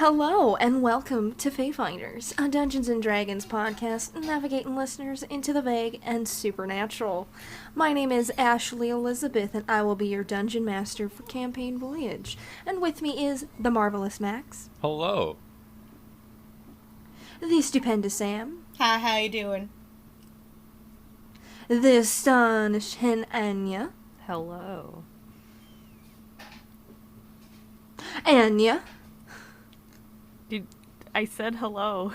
Hello, and welcome to Fayfinders, a Dungeons & Dragons podcast navigating listeners into the vague and supernatural. My name is Ashley Elizabeth, and I will be your Dungeon Master for campaign Voyage. And with me is the Marvelous Max. Hello. The Stupendous Sam. Hi, how you doing? The Astonishing Anya. Hello. Anya. I said hello.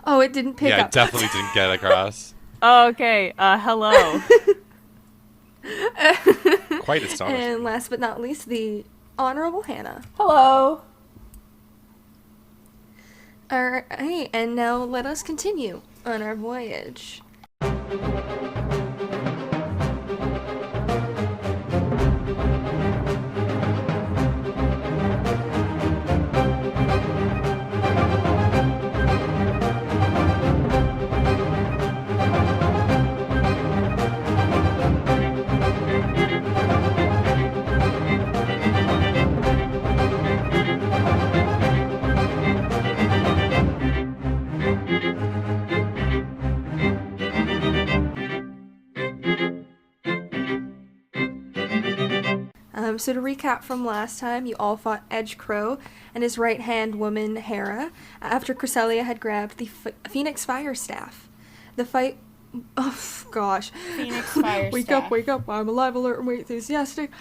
Oh, it didn't pick up. Yeah, it definitely didn't get across. Oh, okay. Hello. Quite astonishing. And last but not least, the Honorable Hannah. Hello. Alright, and now let us continue on our voyage. So to recap from last time, you all fought Edge Crow and his right-hand woman, Hera, after Cresselia had grabbed the Phoenix Fire Staff. The fight... Oh, gosh. Phoenix Fire Wake Staff. up, wake up, I'm alive, alert, and enthusiastic.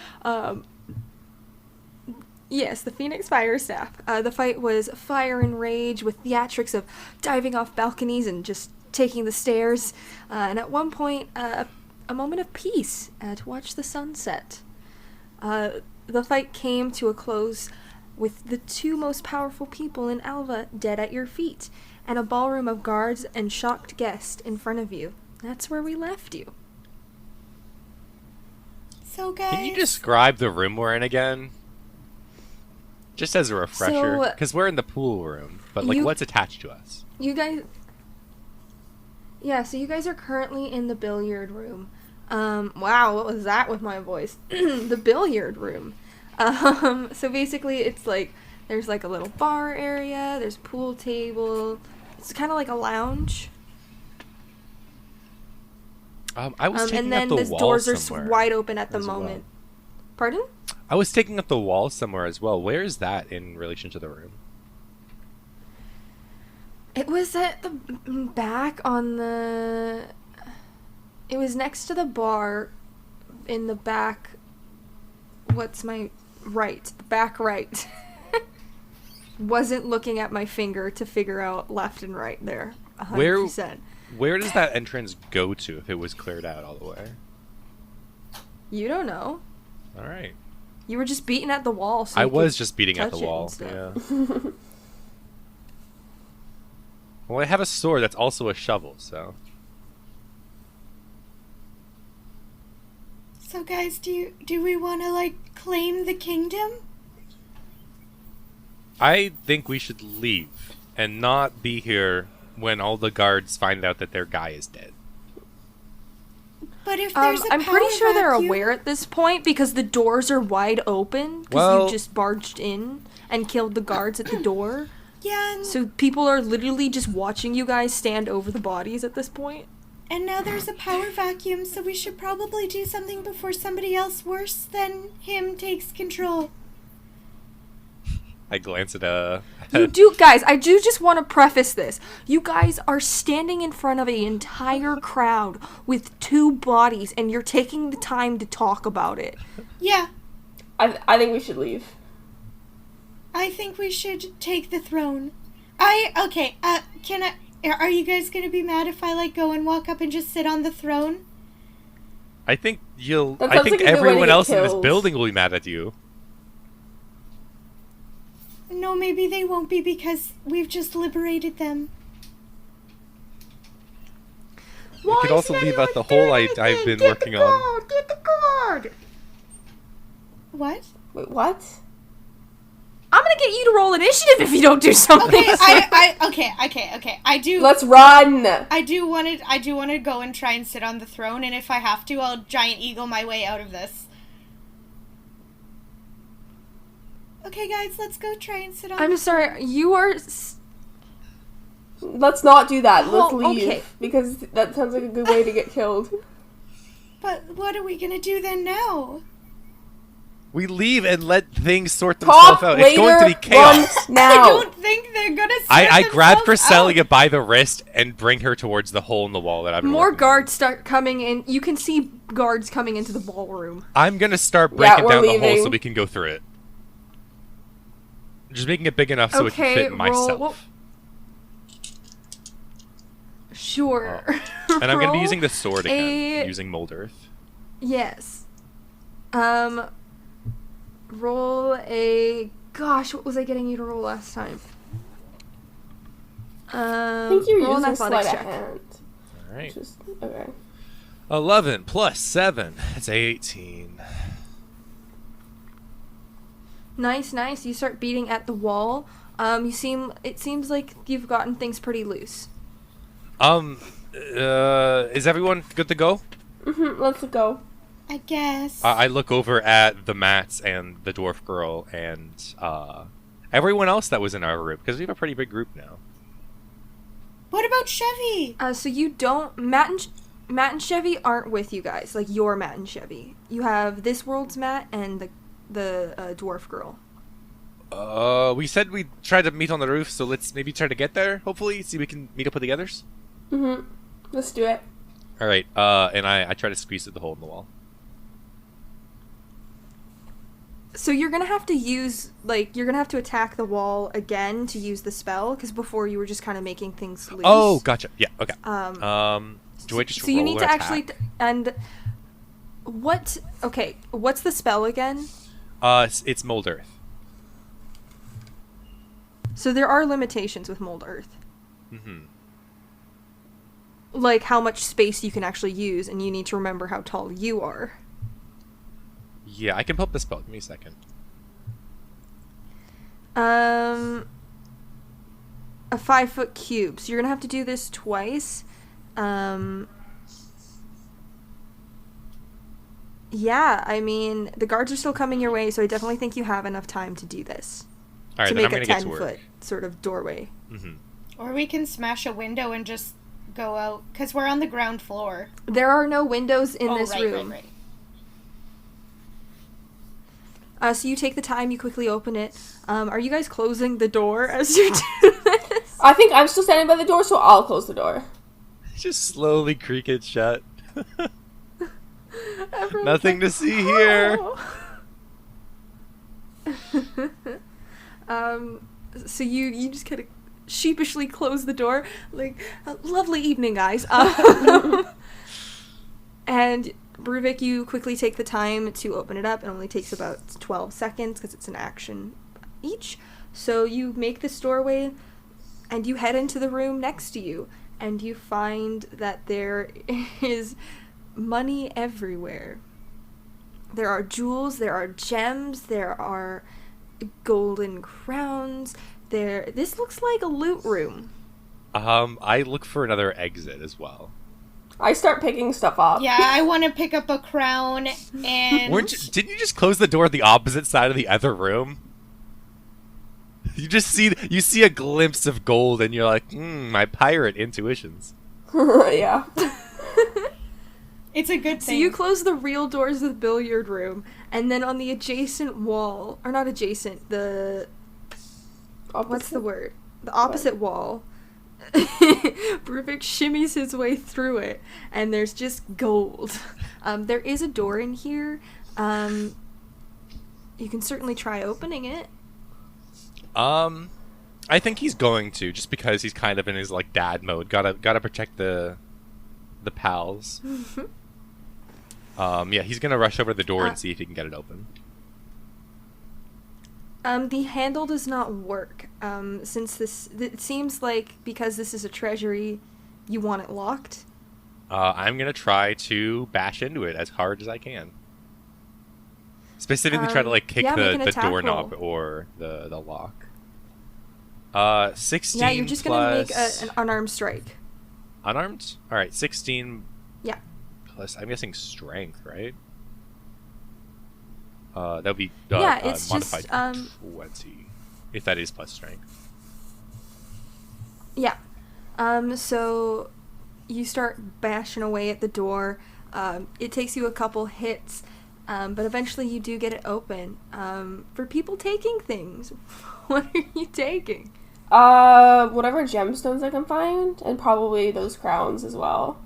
Yes, the Phoenix Fire Staff. The fight was fire and rage with theatrics of diving off balconies and just taking the stairs. And at one point, a moment of peace to watch the sunset. The fight came to a close with the two most powerful people in Alva dead at your feet, and a ballroom of guards and shocked guests in front of you. That's where we left you. So, guys... Can you describe the room we're in again? Just as a refresher. Because we're in the pool room. But, what's attached to us? You guys... Yeah, so you guys are currently in the billiard room. Wow, what was that with my voice? The billiard room. So basically it's like, there's like a little bar area, there's a pool table, it's kind of like a lounge. I was taking and then up the the wall doors are somewhere wide open at the as well. moment. Pardon? I was taking up the wall somewhere as well. Where is that in relation to the room? It was at the back on the... It was next to the bar in the back... What's my right? Back right. Wasn't looking at my finger to figure out left and right there. 100%. Where does that entrance go to if it was cleared out all the way? You don't know. Alright. You were just beating at the wall. So I you was could just beating at touch the it wall. and stuff. Yeah. Well, I have a sword that's also a shovel, so... So, guys, do we want to, claim the kingdom? I think we should leave and not be here when all the guards find out that their guy is dead. But if there's a I'm pretty power sure they're vacuum- aware at this point because the doors are wide open because Well- you just barged in and killed the guards at the door. Yeah, So people are literally just watching you guys stand over the bodies at this point. and now there's a power vacuum, so we should probably do something before somebody else worse than him takes control. I glance at You do, guys, I do just want to preface this. You guys are standing in front of an entire crowd with two bodies, and you're taking the time to talk about it. Yeah, I think we should leave. I think we should take the throne. Are you guys gonna be mad if I, go and walk up and just sit on the throne? I think you'll. That I sounds think like a good way to everyone get else in this killed. building will be mad at you. No, maybe they won't be because we've just liberated them. You could also leave out the hole I've been working on. Get the guard! What? Wait, what? I'm gonna get you to roll initiative if you don't do something. Okay, I do. Let's run! I do want to go and try and sit on the throne, and if I have to, I'll giant eagle my way out of this. Okay, guys, let's go try and sit on I'm the sorry, you are... Let's not do that. Let's Oh, leave. okay. Because that sounds like a good way to get killed. But what are we gonna do then now? We leave and let things sort Talk themselves out. later, It's going to be chaos. run now. I don't think they're gonna sort I grab themselves Cresselia out. by the wrist and bring her towards the hole in the wall that I've been More working on. guards start coming in. You can see guards coming into the ballroom. I'm gonna start breaking we're down the hole leaving. so we can go through it. Just making it big enough so it can Okay, fit roll- myself. well- Sure. And I'm gonna be Roll using the sword again, a- using mold earth. Yes. Roll a... Gosh, what was I getting you to roll last time? I think you're roll an using sleight athletics of check. hand. Alright. Just, okay. 11 plus 7. That's 18. Nice. You start beating at the wall. It seems like you've gotten things pretty loose. Is everyone good to go? Let's go. I guess. I look over at the mats and the dwarf girl and everyone else that was in our group because we have a pretty big group now. What about Chevy? So you don't... Matt and Chevy aren't with you guys. Like, you're Matt and Chevy. You have this world's Matt and the dwarf girl. We said we'd try to meet on the roof, so let's maybe try to get there, hopefully, see if we can meet up with the others. Let's do it. Alright, and I try to squeeze through the hole in the wall. So you're gonna have to use, like, you're gonna have to attack the wall again to use the spell, because before you were just kind of making things loose. Oh, gotcha. Yeah, okay. Do I just so you roll need or to attack? actually... And... What... Okay, what's the spell again? It's mold earth. So there are limitations with Mold Earth. Mm-hmm. Like how much space you can actually use, and you need to remember how tall you are. Yeah, I can pull up the spell. Give me a second. A 5-foot cube. So you're gonna have to do this twice. Yeah, I mean, the guards are still coming your way, so I definitely think you have enough time to do this. Alright, To then I'm make gonna a get to work. 10-foot sort of doorway. Mm-hmm. Or we can smash a window and just go out, because we're on the ground floor. There are no windows in this right, room. Right. So you take the time, you quickly open it. Are you guys closing the door as you do this? I think I'm still standing by the door, so I'll close the door. Just slowly creak it shut. Everyone's Nothing to see here. So you just kind of sheepishly close the door, like, lovely evening, guys. And Bruvik, you quickly take the time to open it up. It only takes about 12 seconds because it's an action each. So you make this doorway, and you head into the room next to you, and you find that there is money everywhere. There are jewels, there are gems, there are golden crowns. This looks like a loot room. I look for another exit as well. I start picking stuff up. Yeah, I want to pick up a crown and... Didn't you just close the door the opposite side of the other room? You see a glimpse of gold and you're like, my pirate intuitions. Yeah. It's a good So thing. you close the real doors of the billiard room, and then on the adjacent wall, or not adjacent, what's the word? The opposite wall. Bruvik shimmies his way through it, and there's just gold. There is a door in here. You can certainly try opening it. I think he's going to, just because he's kind of in his like dad mode. Gotta protect the pals. Yeah, he's gonna rush over the door and see if he can get it open. The handle does not work. Since it seems like because this is a treasury, you want it locked. I'm gonna try to bash into it as hard as I can. Specifically, try to like kick the doorknob or the lock. 16. Yeah, you're just gonna make plus- an unarmed strike. Unarmed? All right, 16. Yeah. Plus, I'm guessing strength, right? That would be Yeah, it's modified just, 20, if that is plus strength. Yeah. So you start bashing away at the door. It takes you a couple hits, but eventually you do get it open. For people taking things, what are you taking? Whatever gemstones I can find, and probably those crowns as well.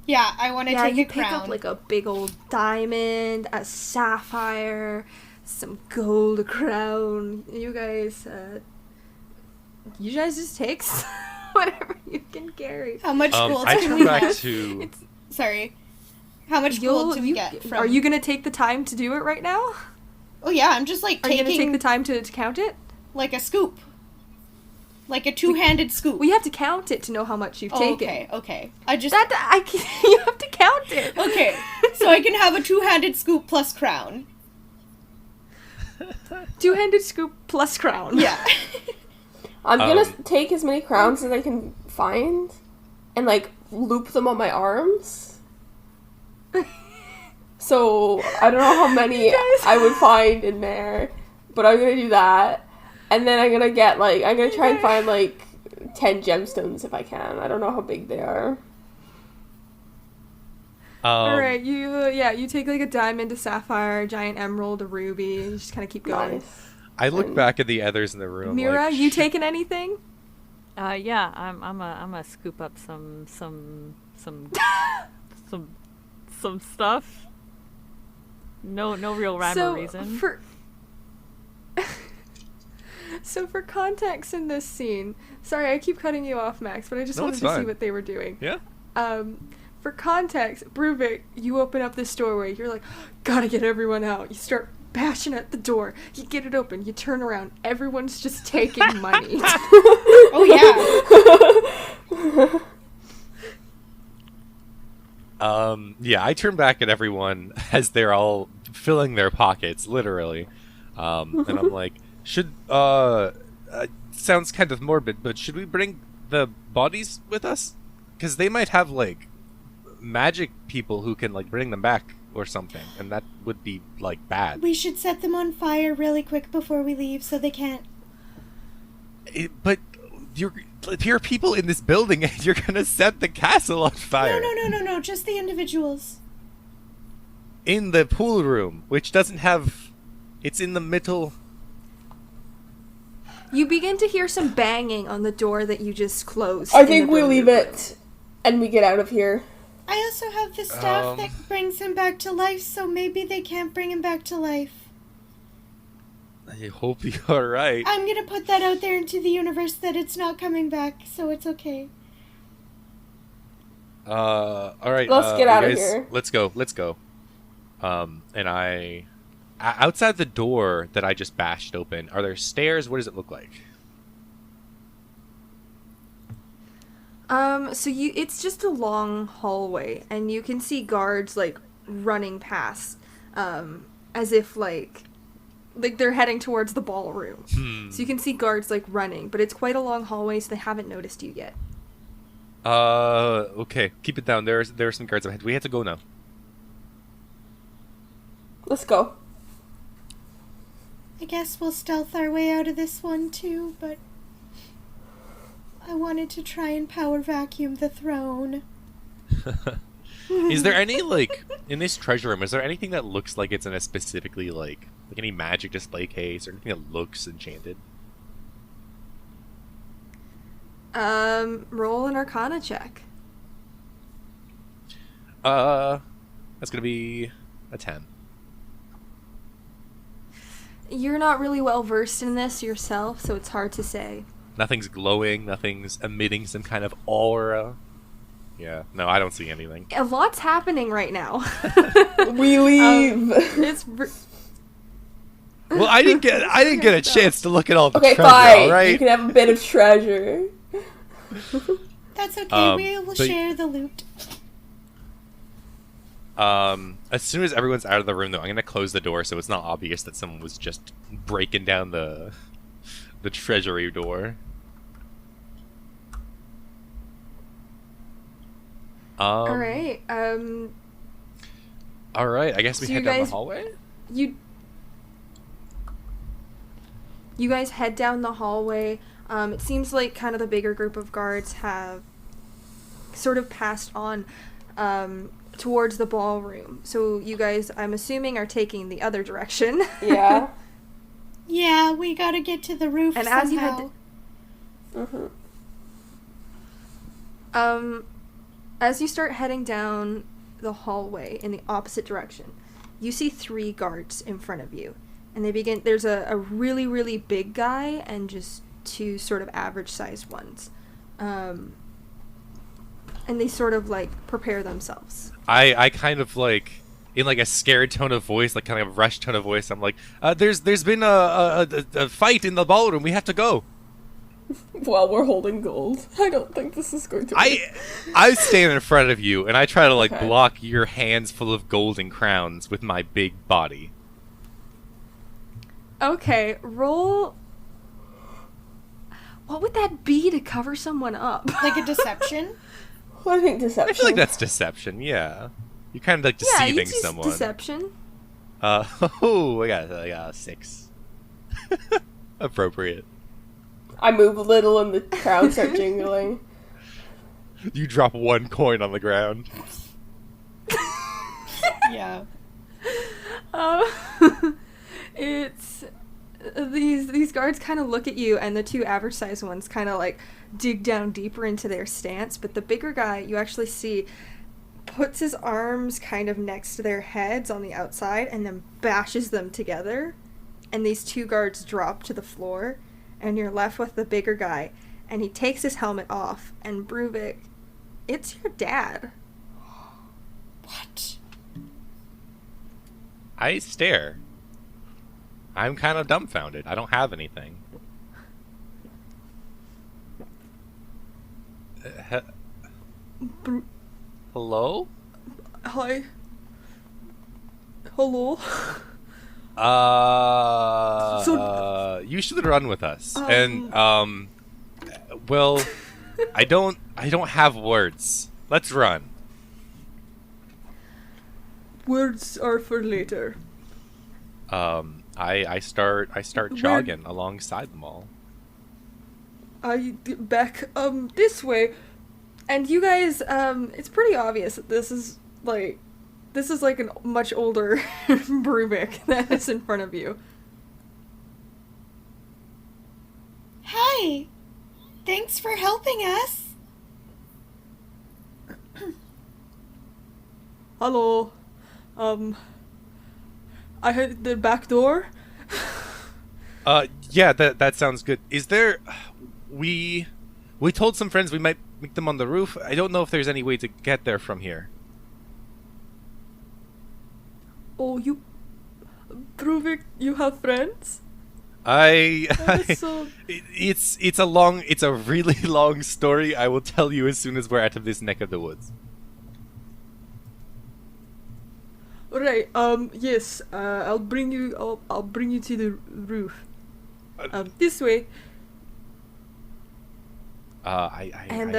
Yeah, I want to Yeah, take you a pick crown. up like a big old diamond, a sapphire, some gold, a crown. You guys just take whatever you can carry. How much gold I do turn we back have? to. Sorry. How much gold do we get from... Are you gonna take the time to do it right now? Oh yeah, I'm just like Are you taking... gonna take the time to count it? like a scoop. Like a two-handed scoop. Well, you have to count it to know how much you've taken. Okay. I just... You have to count it. Okay, so I can have a two-handed scoop plus crown. Two-handed scoop plus crown. Yeah. I'm gonna take as many crowns as I can find, and like loop them on my arms. So I don't know how many I would find in there, but I'm gonna do that, and then I'm gonna try and find like 10 gemstones if I can. I don't know how big they are. Alright, you take like a diamond, a sapphire, a giant emerald, a ruby, and you just kind of keep going. Nice. I look back at the others in the room. Mira, like, you taking anything? Yeah, I'm a scoop up some stuff. No real rhyme or reason. So for context in this scene, sorry I keep cutting you off, Max, but I just No, wanted it's to see fine. what they were doing. Yeah. For context, Bruvik, you open up this doorway, you're like, gotta get everyone out. You start bashing at the door, you get it open, you turn around, everyone's just taking money. Oh yeah. Yeah, I turn back at everyone as they're all filling their pockets, literally. And I'm like, sounds kind of morbid, but should we bring the bodies with us? Because they might have, like, magic people who can, like, bring them back or something, and that would be, like, bad. We should set them on fire really quick before we leave so they can't... But if you're people in this building, you're gonna set the castle on fire. No, just the individuals. In the pool room, which doesn't have... It's in the middle... You begin to hear some banging on the door that you just closed. I think we leave it, and we get out of here. I also have the staff that brings him back to life, so maybe they can't bring him back to life. I hope you're right. I'm gonna put that out there into the universe that it's not coming back, so it's okay. Alright. Let's get out of guys, here. Let's go. And outside the door that I just bashed open, are there stairs? What does it look like? It's just a long hallway, and you can see guards, like, running past, as if, like they're heading towards the ballroom. So you can see guards, like, running, but it's quite a long hallway, so they haven't noticed you yet. Okay. Keep it down. There are some guards ahead. We have to go now. Let's go. I guess we'll stealth our way out of this one too, but I wanted to try and power vacuum the throne. Is there any, like, in this treasure room, is there anything that looks like it's in a specifically, like any magic display case or anything that looks enchanted? Roll an Arcana check. That's gonna be a 10. You're not really well versed in this yourself, so it's hard to say. Nothing's glowing, nothing's emitting some kind of aura. Yeah, no, I don't see anything. A lot's happening right now. We leave. Well, I didn't get a chance to look at all the Okay, treasure, fine. all right? You can have a bit of treasure. That's okay, we will but- share the loot. As soon as everyone's out of the room, though, I'm gonna close the door so it's not obvious that someone was just breaking down the treasury door. All right. All right, I guess we So head you down the guys- hallway. You guys head down the hallway. It seems like kind of the bigger group of guards have sort of passed on towards the ballroom. So you guys, I'm assuming, are taking the other direction. Yeah. Yeah, we gotta get to the roof And somehow. as you head as you start heading down the hallway in the opposite direction, you see 3 guards in front of you. And there's a really, really big guy and just 2 sort of average-sized ones. And they sort of, like, prepare themselves. I kind of like in like a scared tone of voice, like kind of a rushed tone of voice. I'm like, there's been a fight in the ballroom. We have to go. Well, we're holding gold. I don't think this is going to work. I stand in front of you and I try to like Okay. block your hands full of golden crowns with my big body. Okay, roll... What would that be to cover someone up? Like a deception? I think deception. I feel like that's deception. Yeah, you're kind of like Yeah, deceiving you someone. deception. Oh, I got a 6. Appropriate. I move a little and the crowns start jingling. You drop 1 coin on the ground. Yeah. It's these guards kind of look at you, and the 2 average sized ones kind of like dig down deeper into their stance, but the bigger guy you actually see puts his arms kind of next to their heads on the outside and then bashes them together, and these 2 guards drop to the floor, and you're left with the bigger guy, and he takes his helmet off, and Bruvik, it's your dad. What? I stare. I'm kind of dumbfounded. I don't have anything. Bru- Hello? Hi. Hello. You should run with us. Um, And well, I don't have words. Let's run. Words are for later. I start Where- jogging alongside them all. Back this way, and you guys, it's pretty obvious that this is like a much older Bruvik that is in front of you. Hi! Thanks for helping us! Hello, I heard the back door. Yeah, that sounds good. Is there we told some friends we might meet them on the roof. I don't know if there's any way to get there from here. Oh, Bruvik, you have friends? It's So, it's a really long story. I will tell you as soon as we're out of this neck of the woods. right. Yes. I'll bring you to the roof. This way. And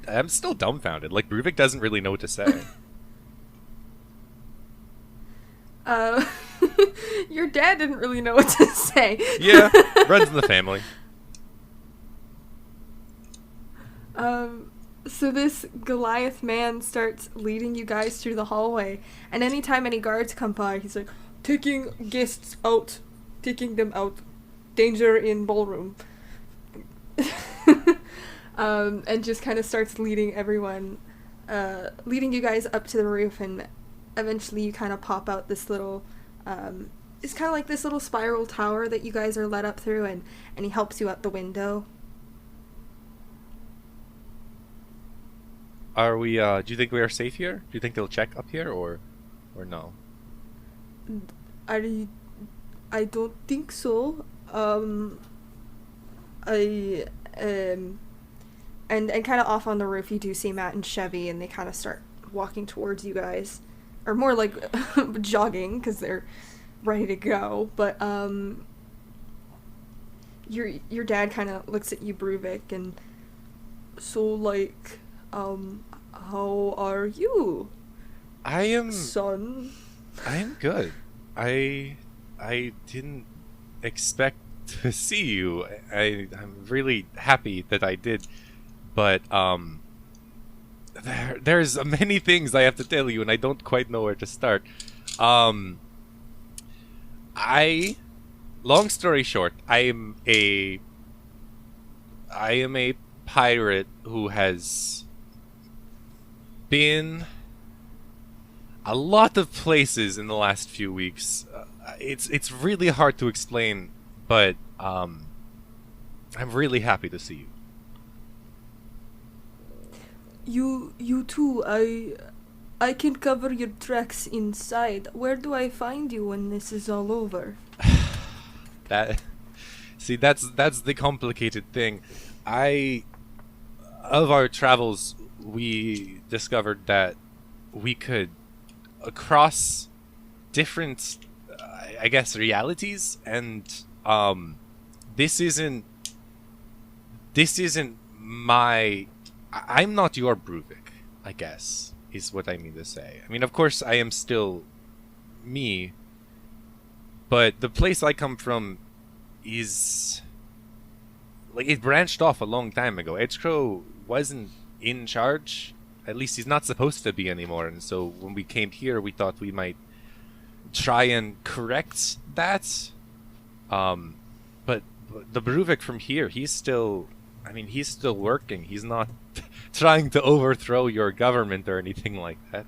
I'm still dumbfounded. Like Bruvik doesn't really know what to say. Your dad didn't really know what to say. Yeah, runs in the family. So this Goliath man starts leading you guys through the hallway, and anytime any guards come by, he's like, taking guests out, taking them out, danger in ballroom. And just kind of starts leading everyone, leading you guys up to the roof, and eventually you kind of pop out this little, it's kind of like this little spiral tower that you guys are led up through, and he helps you out the window. Are we? Do you think we are safe here? Do you think they'll check up here, or no? I don't think so. And kind of off on the roof, you do see Matt and Chevy, and they kind of start walking towards you guys, or more like jogging because they're ready to go. But your dad kind of looks at you, Bruvik, and so like, how are you? I am son? good. I didn't expect to see you. I'm really happy that I did, but there's many things I have to tell you, and I don't quite know where to start. Um, I, long story short, I am a pirate who has been a lot of places in the last few weeks. It's really hard to explain, but I'm really happy to see you. You too. I can cover your tracks inside. Where do I find you when this is all over? That see, that's the complicated thing. Of our travels, we discovered that we could across different, I guess, realities, and this isn't my. I'm not your Bruvik, I guess, is what I mean to say. I mean, of course, I am still me, but the place I come from is like it branched off a long time ago. Edgecrow wasn't in charge. At least he's not supposed to be anymore. And so when we came here, we thought we might try and correct that. But the Bruvik from here, he's still working. He's not trying to overthrow your government or anything like that.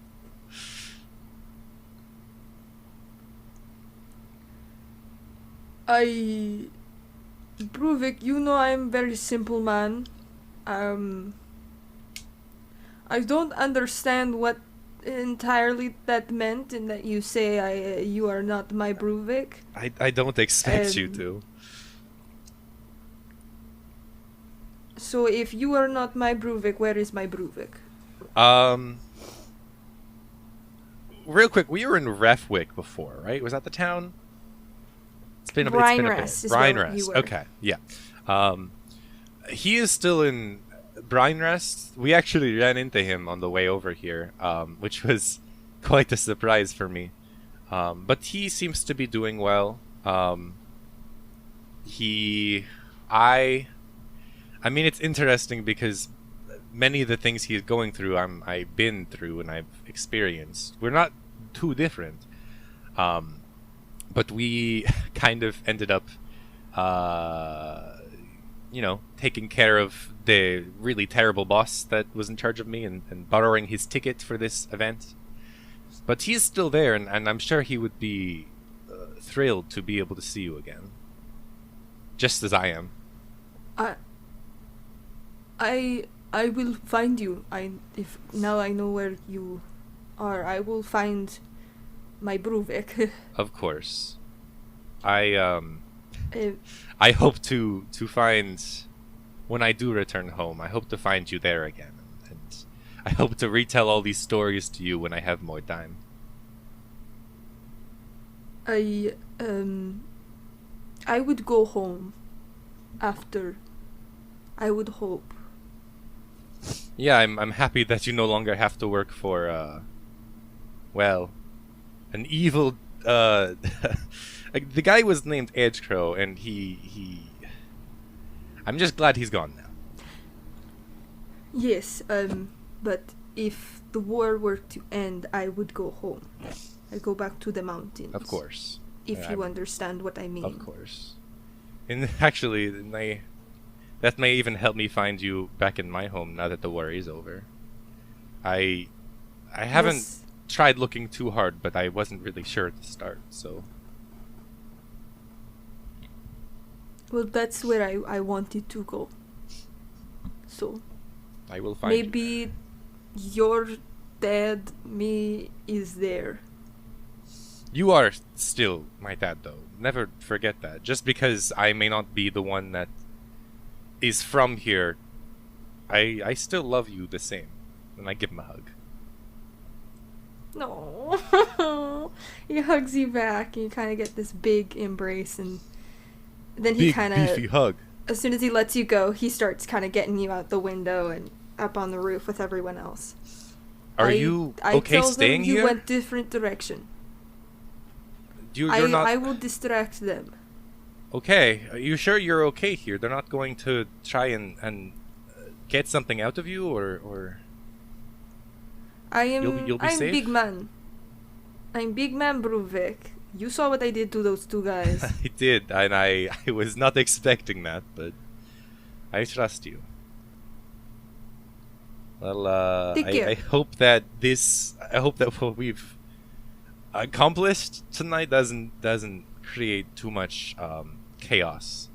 Bruvik, you know I'm very simple man. I don't understand what entirely that meant in that you say you are not my Bruvik. I don't expect you to. So if you are not my Bruvik, where is my Bruvik? Real quick, we were in Refwick before, right? Was that the town? It's been a bit. Rhinrest. Okay, yeah. He is still in Rhinrest. We actually ran into him on the way over here, which was quite a surprise for me. But he seems to be doing well. I mean, it's interesting because many of the things he's going through, I've been through and I've experienced. We're not too different, but we kind of ended up, taking care of the really terrible boss that was in charge of me and borrowing his ticket for this event. But he's still there, and I'm sure he would be thrilled to be able to see you again, just as I am. I will find you. If now I know where you are, I will find my Bruvik. Of course. I hope to find, when I do return home, I hope to find you there again, and I hope to retell all these stories to you when I have more time. I would go home after. I would hope. Yeah, I'm happy that you no longer have to work for an evil the guy was named Edgecrow, and he I'm just glad he's gone now. Yes, but if the war were to end, I would go home. I go back to the mountains. Of course. If you understand what I mean. Of course. And actually, that may even help me find you back in my home now that the war is over. I haven't tried looking too hard, but I wasn't really sure at the start, so. Well, that's where I wanted to go. So. I will find maybe you. Your dad, me, is there. You are still my dad, though. Never forget that. Just because I may not be the one that is from here, I still love you the same. And I give him a hug. No. He hugs you back, and you kind of get this big embrace, and then he kind of, beefy hug. As soon as he lets you go, he starts kind of getting you out the window and up on the roof with everyone else. Are you I okay told staying them you here? went different direction. You're not I will distract them. okay. Are you sure you're okay here? They're not going to try and get something out of you, or you'll be I'm safe? big man. I'm big man Bruvik. You saw what I did to those two guys. I did, and I was not expecting that, but I trust you. Well, Take care. I hope that what we've accomplished tonight doesn't create too much chaos.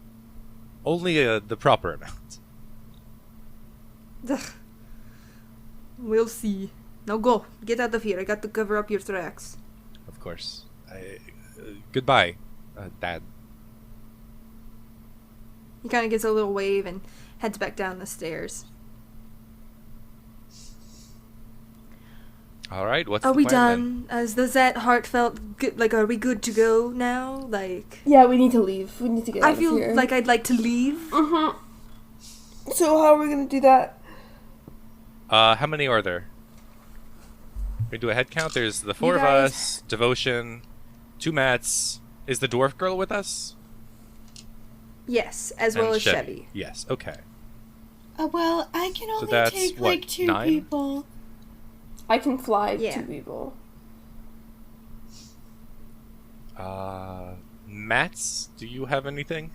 Only the proper amount. Ugh. We'll see. Now go. Get out of here. I got to cover up your tracks. Of course. Goodbye, Dad. He kind of gives a little wave and heads back down the stairs. All right. What's Are the we plan done? Does that heartfelt good? Like, are we good to go now? Like, Yeah, we need to leave. We need to get out I of feel here. like I'd like to leave. Mm-hmm. So how are we gonna do that? How many are there? We do a head count. There's the four of guys- us. Devotion. 2 Mats. Is the dwarf girl with us? Yes, as And well as Chevy. Yes. Okay. Well, I can only that's, take what, like 2 9? people. I can fly Yeah. 2 people. Mats, do you have anything?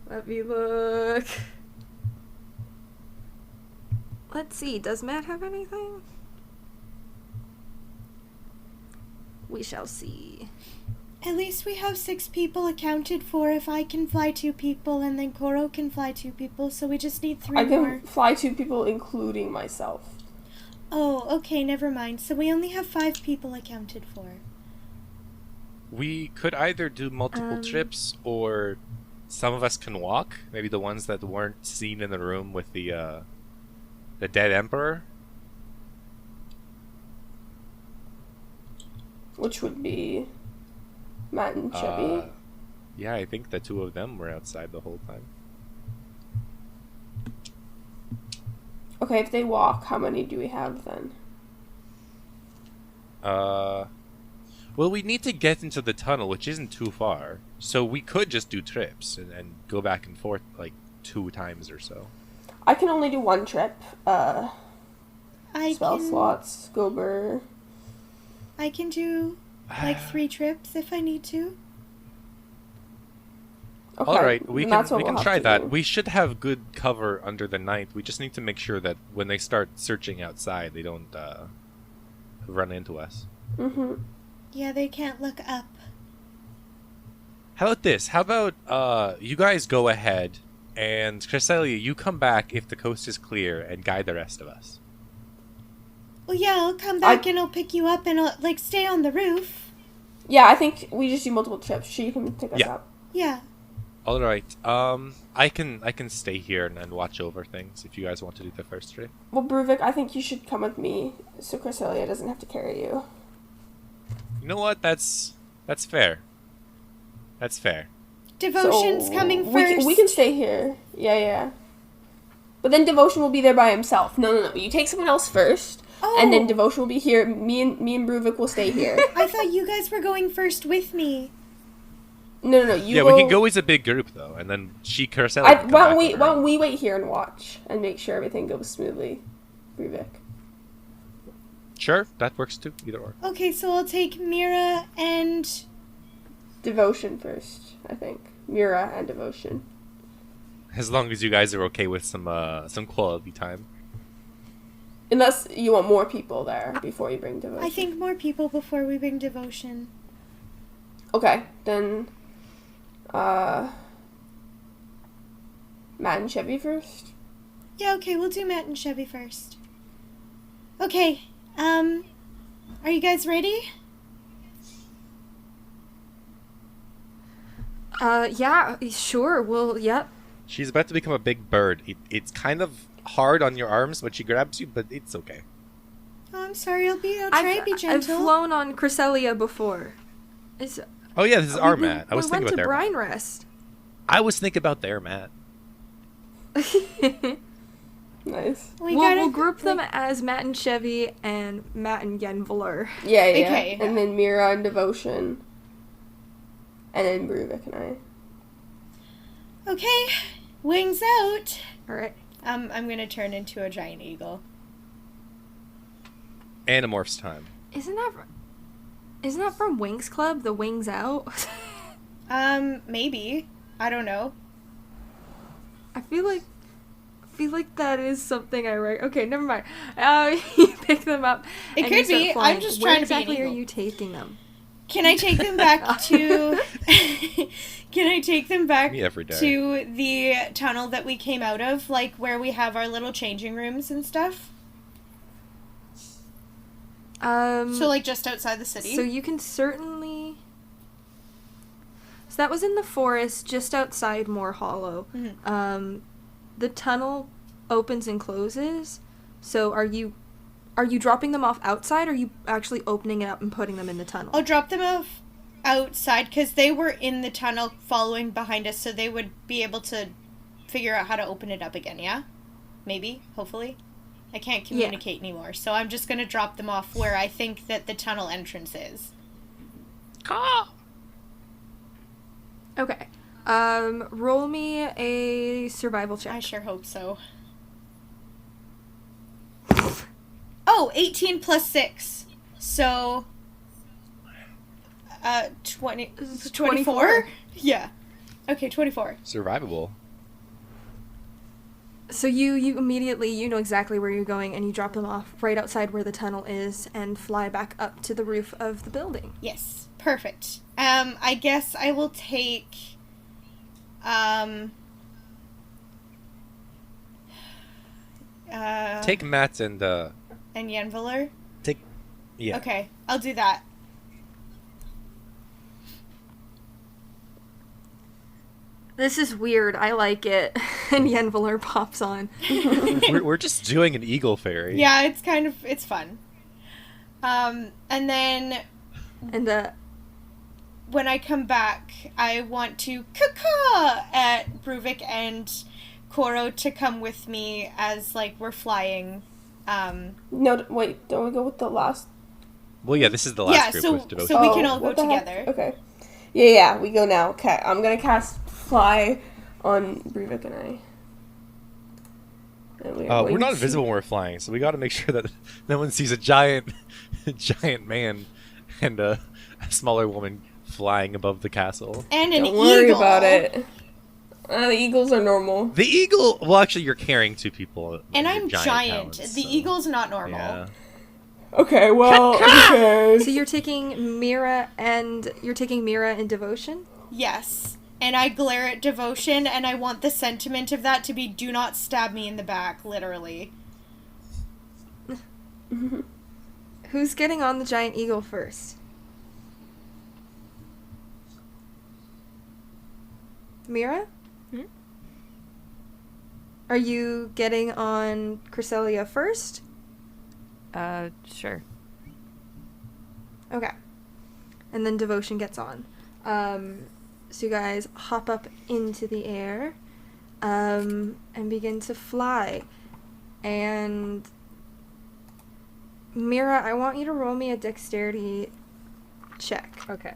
Let me look. Let's see, does Matt have anything? We shall see. At least we have 6 people accounted for. If I can fly 2 people and then Koro can fly 2 people, so we just need 3 I can more. fly 2 people, including myself. Oh, okay, never mind. So we only have 5 people accounted for. We could either do multiple trips, or some of us can walk. Maybe the ones that weren't seen in the room with the dead emperor. Which would be Matt and Chevy. Yeah, I think the 2 of them were outside the whole time. Okay, if they walk, how many do we have then? Well, we need to get into the tunnel, which isn't too far. So we could just do trips and go back and forth like 2 times or so. I can only do 1 trip. I Spell can slots, Gober. I can do like 3 trips if I need to. Okay, All right, we then can that's what we we'll can have try to that. do. We should have good cover under the night. We just need to make sure that when they start searching outside, they don't run into us. Mm-hmm. Yeah, they can't look up. How about this? How about you guys go ahead, and Cresselia, you come back if the coast is clear and guide the rest of us. Well, yeah, I'll come back and I'll pick you up and I'll like stay on the roof. Yeah, I think we just do multiple trips. She can pick us Yeah. up. Yeah. All right. I can stay here and watch over things if you guys want to do the first trip. Well, Bruvik, I think you should come with me so Cresselia doesn't have to carry you. You know what? That's fair. That's fair. Devotion's So, coming we first. we can stay here. Yeah. But then Devotion will be there by himself. No. You take someone else first, and then Oh. Devotion will be here. Me and Bruvik will stay here. I thought you guys were going first with me. No. You Yeah, go, we can go as a big group though, and then Cresselia. Why can come back don't with her. why don't we wait here and watch and make sure everything goes smoothly, Bruvik? Sure, that works too. Either or. Okay, so I'll take Mira and Devotion first, I think. Mira and Devotion. As long as you guys are okay with some quality time. Unless you want more people there before you bring Devotion. I think more people before we bring Devotion. Okay, then Matt and Chevy first. Yeah, okay, we'll do Matt and Chevy first. Okay, are you guys ready? Yeah, sure. Well, yep. She's about to become a big bird. It's kind of hard on your arms when she grabs you, but it's okay. Oh, I'm sorry, I'll try to be I've gentle. flown on Cresselia before. Oh yeah, this is our we mat. I was we thinking went about to their mat. Brine Rest. I was thinking about their mat. Nice. We'll group them as Matt and Chevy and Matt and Yenveler. Yeah. Okay. And then Mira and Devotion. And then Bruvik and I. Okay, wings out. All right. I'm gonna turn into a giant eagle. Animorphs time. Isn't that from Wings Club? The Wings Out. Maybe. I don't know. I feel like that is something I write. Okay, never mind. You pick them up. It and could you start be. flying. I'm just Where trying to be an exactly are eagle. you taking them? Can I take them back to? Can I take them back Me every day. to the tunnel that we came out of, like where we have our little changing rooms and stuff? So like just outside the city. So you can certainly. So that was in the forest, just outside Moor Hollow. Mhm. The tunnel opens and closes. So are you dropping them off outside, or are you actually opening it up and putting them in the tunnel? I'll drop them off outside because they were in the tunnel following behind us, so they would be able to figure out how to open it up again. Yeah, maybe, hopefully. I can't communicate anymore, so I'm just gonna drop them off where I think that the tunnel entrance is. Okay. Roll me a survival check. I sure hope so. Oh, 18 plus 6. So, 20, 24? Yeah. Okay, 24. Survivable. So you immediately, you know exactly where you're going, and you drop them off right outside where the tunnel is and fly back up to the roof of the building. Yes, perfect. I guess I will take, Take Matt and Yenveler? yeah. Okay, I'll do that. This is weird. I like it. And Yenveler pops on. we're just doing an eagle fairy. Yeah, it's fun. And then And when I come back, I want to caw at Bruvik and Koro to come with me as, like, we're flying. No, wait, don't we go with the last? Well, yeah, this is the last group with devotion. so we can all go what the heck? together. Okay. Yeah, we go now. Okay, I'm gonna cast Fly on Bruvik and I. And we are We're going not to- invisible when we're flying, so we got to make sure that no one sees a giant man and a smaller woman flying above the castle. And an Don't eagle. worry about it. The eagles are normal. The eagle. Well, actually, you're carrying two people. And your I'm giant. talons, The so- eagle's not normal. Yeah. Okay, well, okay. so you're taking Mira and Devotion? Yes. And I glare at Devotion, and I want the sentiment of that to be, do not stab me in the back, literally. Who's getting on the giant eagle first? Mira? Hmm? Are you getting on Cresselia first? Sure. Okay. And then Devotion gets on. So you guys hop up into the air, and begin to fly. And Mira, I want you to roll me a dexterity check. Okay.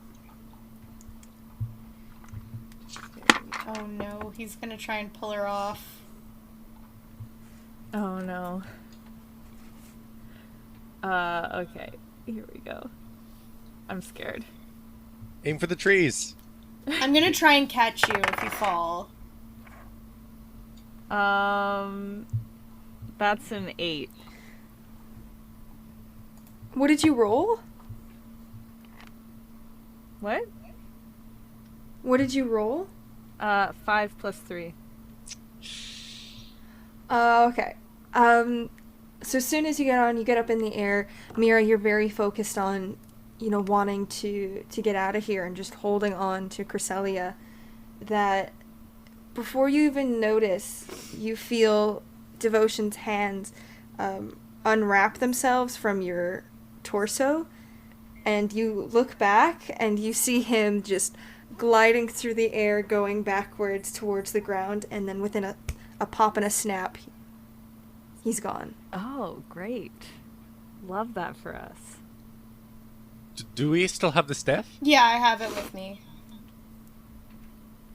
Oh no, he's gonna try and pull her off. Oh no. Okay. Here we go. I'm scared. Aim for the trees. I'm gonna try and catch you if you fall. That's an 8. What did you roll? What? What did you roll? 5 plus 3. Okay. So as soon as you get up in the air, Mira, you're very focused on, wanting to get out of here and just holding on to Cresselia. That before you even notice, you feel Devotion's hands unwrap themselves from your torso, and you look back and you see him just gliding through the air, going backwards towards the ground, and then within a a pop and a snap, he's gone. Oh, great. Love that for us. Do we still have the staff? Yeah, I have it with me.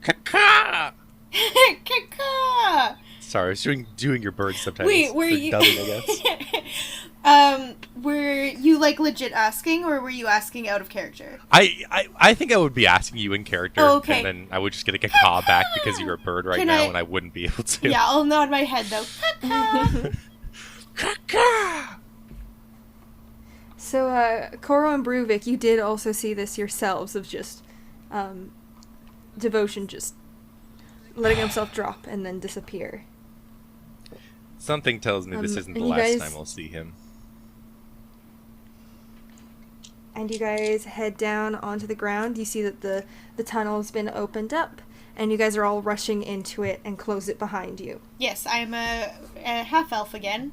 Caca! Caca! Sorry, I was doing your bird subtitles. Wait, were Or you? dubbing, I guess. Were you like legit asking, or were you asking out of character? I think I would be asking you in character, Oh, okay. and then I would just get a caca back because you're a bird right Can now, I- and I wouldn't be able to. Yeah, I'll nod my head though. Caca! Caca! So, Koro and Bruvik, you did also see this yourselves of just, Devotion just letting himself drop and then disappear. Something tells me this isn't the and you last guys- time we'll see him. And you guys head down onto the ground. You see that the tunnel's been opened up, and you guys are all rushing into it and close it behind you. Yes, I'm a half elf again.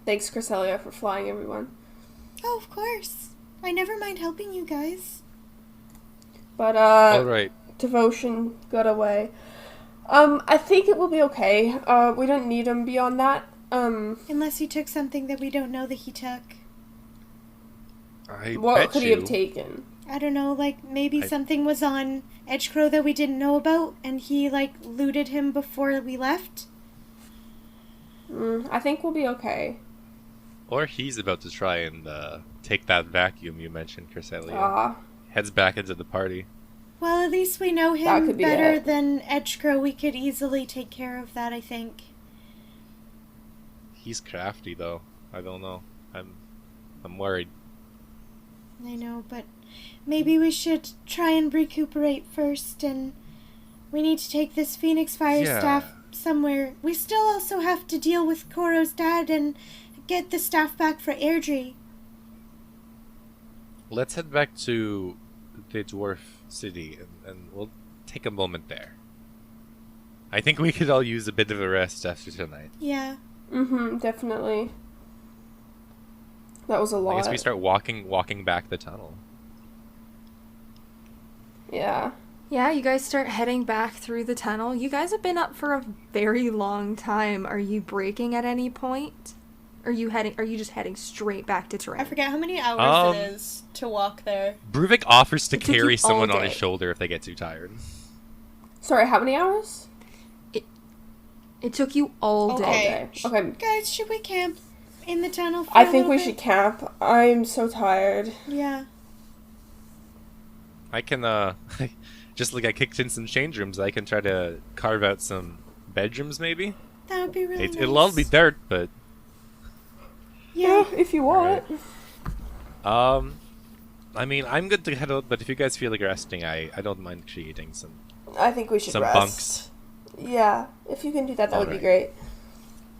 Thanks, Cresselia, for flying everyone. Oh, of course. I never mind helping you guys. But, All right. Devotion got away. I think it will be okay. We don't need him beyond that. Unless he took something that we don't know that he took. I What bet could he you. have taken? I don't know, like, maybe I- something was on Edgecrow that we didn't know about, and he, like, looted him before we left? I think we'll be okay. Or he's about to try and take that vacuum you mentioned, Cresselia. Ah, Heads back into the party. Well, at least we know That him could be better it. than Edgecrow. We could easily take care of that, I think. He's crafty though. I don't know. I'm worried. I know, but maybe we should try and recuperate first, and we need to take this Phoenix Fire Yeah. staff somewhere. We still also have to deal with Koro's dad and get the staff back for Airdrie. Let's head back to the dwarf city and we'll take a moment there. I think we could all use a bit of a rest after tonight. Yeah. definitely. That was a lot. I guess we start walking back the tunnel. Yeah. Yeah, you guys start heading back through the tunnel. You guys have been up for a very long time. Are you breaking at any point? Are you just heading straight back to Turin? I forget how many hours it Um, is to walk there. Bruvik offers to It took you carry all someone on his day. shoulder if they get too tired. Sorry, how many hours? It took you all All day. Okay. day. Okay. Guys, should we camp in the tunnel for I a think little we bit? should camp. I'm so tired. Yeah. I can just like I kicked in some change rooms, I can try to carve out some bedrooms maybe. That would be really nice. It'll all be dirt, but Yeah. if you want. I mean, I'm good to head out, but if you guys feel like resting, I don't mind creating some. I think we should Some rest. bunks. Yeah, if you can do that, that would be Alright. great.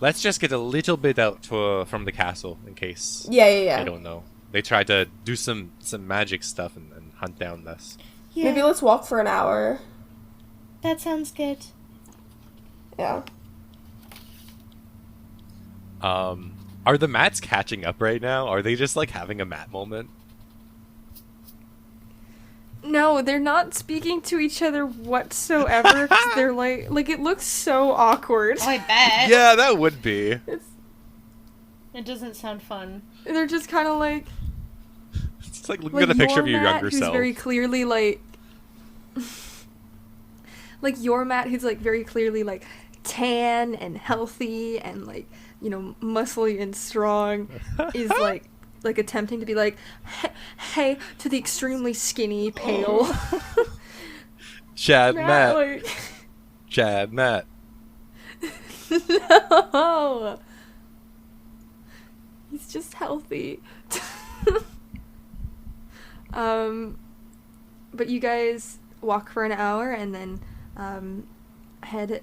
Let's just get a little bit out from the castle in case Yeah. I don't know. They try to do some magic stuff and hunt down us. Yeah. Maybe let's walk for an hour. That sounds good. Yeah. Are the mats catching up right now? Are they just like having a mat moment? No, they're not speaking to each other whatsoever. 'Cause they're like it looks so awkward. Oh, I bet. Yeah, that would be. It doesn't sound fun. They're just kind of like It's like looking at a picture of your Matt, younger who's self. very clearly like your Matt, who's like very clearly like tan and healthy and like, you know, muscly and strong, is like attempting to be like, hey, to the extremely skinny, pale. Chad, Matt. like, Chad, Matt. no. He's just healthy. But you guys walk for an hour and then head.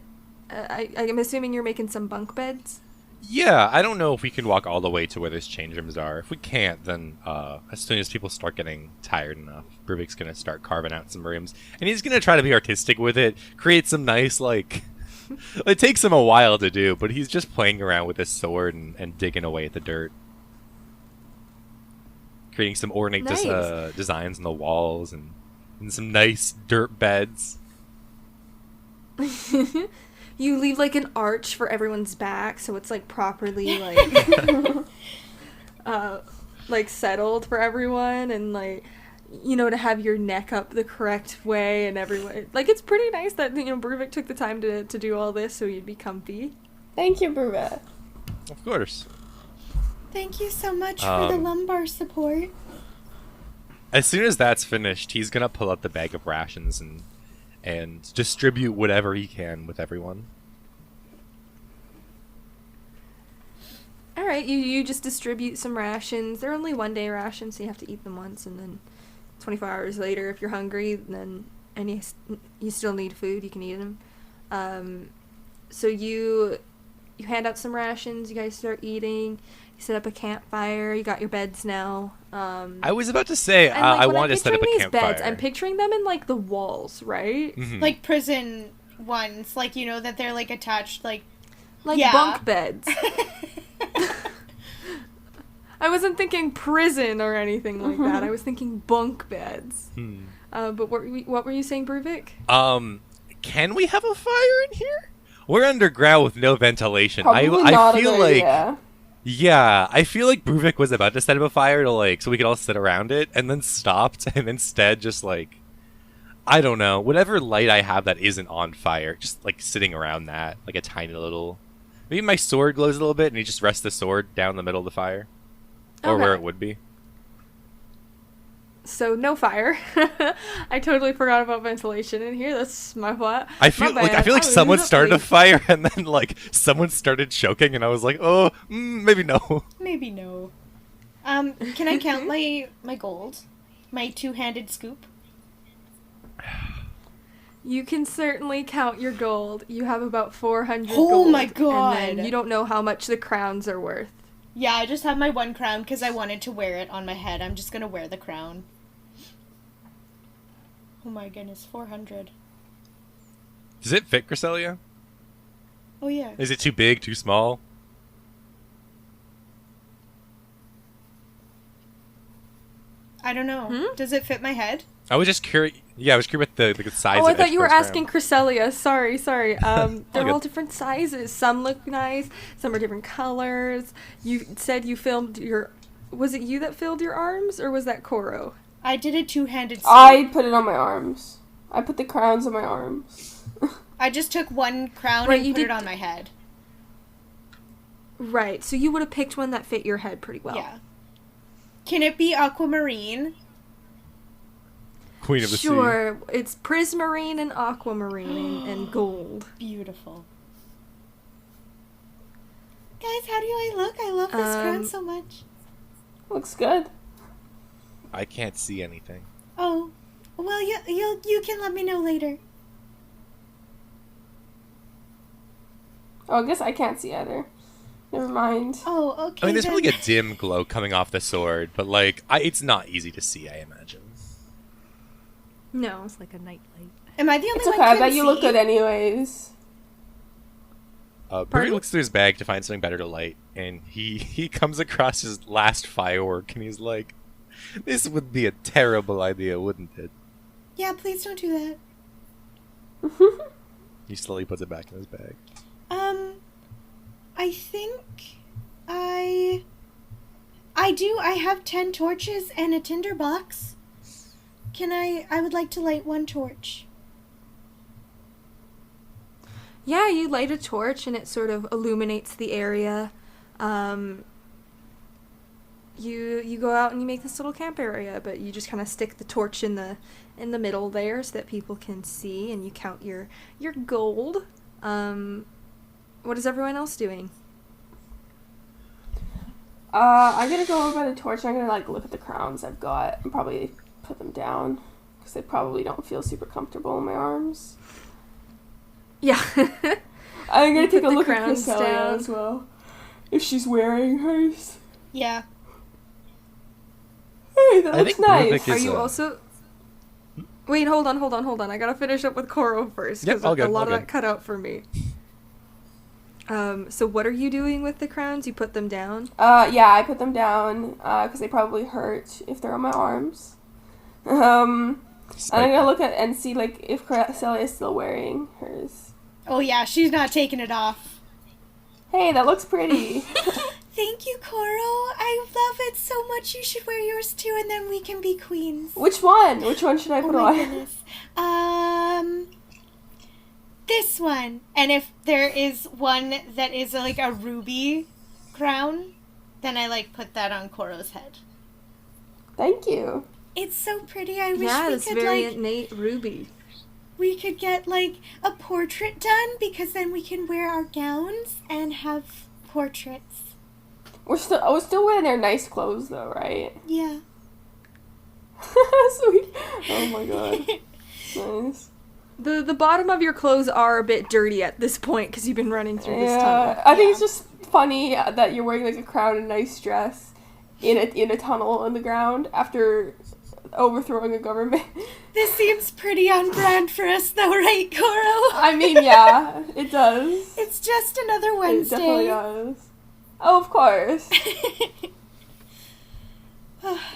I'm assuming you're making some bunk beds. Yeah, I don't know if we can walk all the way to where those change rooms are. If we can't, then as soon as people start getting tired enough, Bruvik's gonna start carving out some rooms, and he's gonna try to be artistic with it, create some nice like. It takes him a while to do, but he's just playing around with his sword and digging away at the dirt. creating some ornate Nice. designs on the walls and some nice dirt beds. You leave like an arch for everyone's back, so it's like properly like settled for everyone, and like to have your neck up the correct way, and everyone like it's pretty nice that Bruvik took the time to do all this so you'd be comfy. Thank you, Bruva. Of course. Thank you so much for the lumbar support. As soon as that's finished, he's gonna pull out the bag of rations and distribute whatever he can with everyone. All right, you just distribute some rations. They're only 1-day rations, so you have to eat them once, and then 24 hours later, if you're hungry, then you still need food, you can eat them. So you hand out some rations. You guys start eating. You set up a campfire. You got your beds now. I was about to say I wanted to set up a campfire. I'm picturing them in like the walls, right? Mm-hmm. Like prison ones, like that they're like attached, like bunk beds. I wasn't thinking prison or anything like that. I was thinking bunk beds. But what were you saying, Bruvik? Can we have a fire in here? We're underground with no ventilation. Probably I not feel a good like idea. yeah, I feel like Bruvik was about to set up a fire to so we could all sit around it, and then stopped, and instead just I don't know, whatever light I have that isn't on fire, just sitting around that, like a tiny little. Maybe my sword glows a little bit, and you just rest the sword down the middle of the fire, or where it would be. So no fire. I totally forgot about ventilation in here. That's my fault. I feel like someone started a fire, and then someone started choking, and I was like, oh, maybe no. Maybe no. Can I count my gold? My two-handed scoop? You can certainly count your gold. You have about 400 Oh gold. my god! And then you don't know how much the crowns are worth. Yeah, I just have my one crown because I wanted to wear it on my head. I'm just gonna wear the crown. Oh my goodness, 400. Does it fit, Cresselia? Oh yeah. Is it too big, too small? I don't know. Does it fit my head? I was just curious. Yeah, I was curious with the size. Oh, of I thought you were Edgecore's asking crown. Cresselia. Sorry. They're good. all different sizes. Some look nice. Some are different colors. You said you filmed your... Was it you that filled your arms, or was that Koro? I did a two-handed scoop. I put it on my arms. I put the crowns on my arms. I just took one crown Right, and you put did- it on my head. Right, so you would have picked one that fit your head pretty well. Yeah. Can it be aquamarine? Queen of the Sea. Sure, it's prismarine and aquamarine and gold. Beautiful. Guys, how do I look? I love this crown so much. Looks good. I can't see anything. Oh, well, you can let me know later. Oh, I guess I can't see either. Never mind. Oh, okay. I mean, there's then. probably a dim glow coming off the sword, but it's not easy to see, I imagine. No. It's like a nightlight. Am I the only It's one okay, I who bet can you look see? good anyways. Barry Pardon? looks through his bag to find something better to light, and he comes across his last firework, and he's like, "This would be a terrible idea, wouldn't it?" Yeah, please don't do that. He slowly puts it back in his bag. I think I do. I have 10 torches and a tinder box. I would like to light one torch. Yeah, you light a torch and it sort of illuminates the area. You go out and you make this little camp area, but you just kind of stick the torch in the middle there so that people can see, and you count your gold. What is everyone else doing? I'm gonna go over by the torch and I'm gonna look at the crowns I've got and probably put them down because they probably don't feel super comfortable in my arms. Yeah. I'm gonna You take put a the look at crowns Cresselia down. as well. If she's wearing hers. Yeah. Hey, that I looks think nice. Rubik Are is you a- also... Wait, hold on. I gotta finish up with Koro first, Yep, because all a good, lot all of good. that cut out for me. So what are you doing with the crowns? You put them down? Yeah, I put them down because they probably hurt if they're on my arms. And I'm gonna look at and see like if Celia is still wearing hers. Oh yeah, she's not taking it off. Hey, that looks pretty. Thank you, Coral. I love it so much. You should wear yours too, and then we can be queens. Which one? Which one should I put Oh on? my goodness. This one. And if there is one that is like a ruby crown, then I like put that on Coral's head. Thank you. It's so pretty. I wish Yeah, we this could very like innate ruby. we could get like a portrait done, because then we can wear our gowns and have portraits. We're still wearing their nice clothes though, right? Yeah. Sweet. Oh my god. Nice. The bottom of your clothes are a bit dirty at this point because you've been running through this tunnel. I think it's just funny that you're wearing like a crown and a nice dress in a tunnel in the ground after overthrowing a government. This seems pretty on brand for us though, right, Coral? I mean, yeah, it does. It's just another Wednesday. It definitely does. Oh, of course.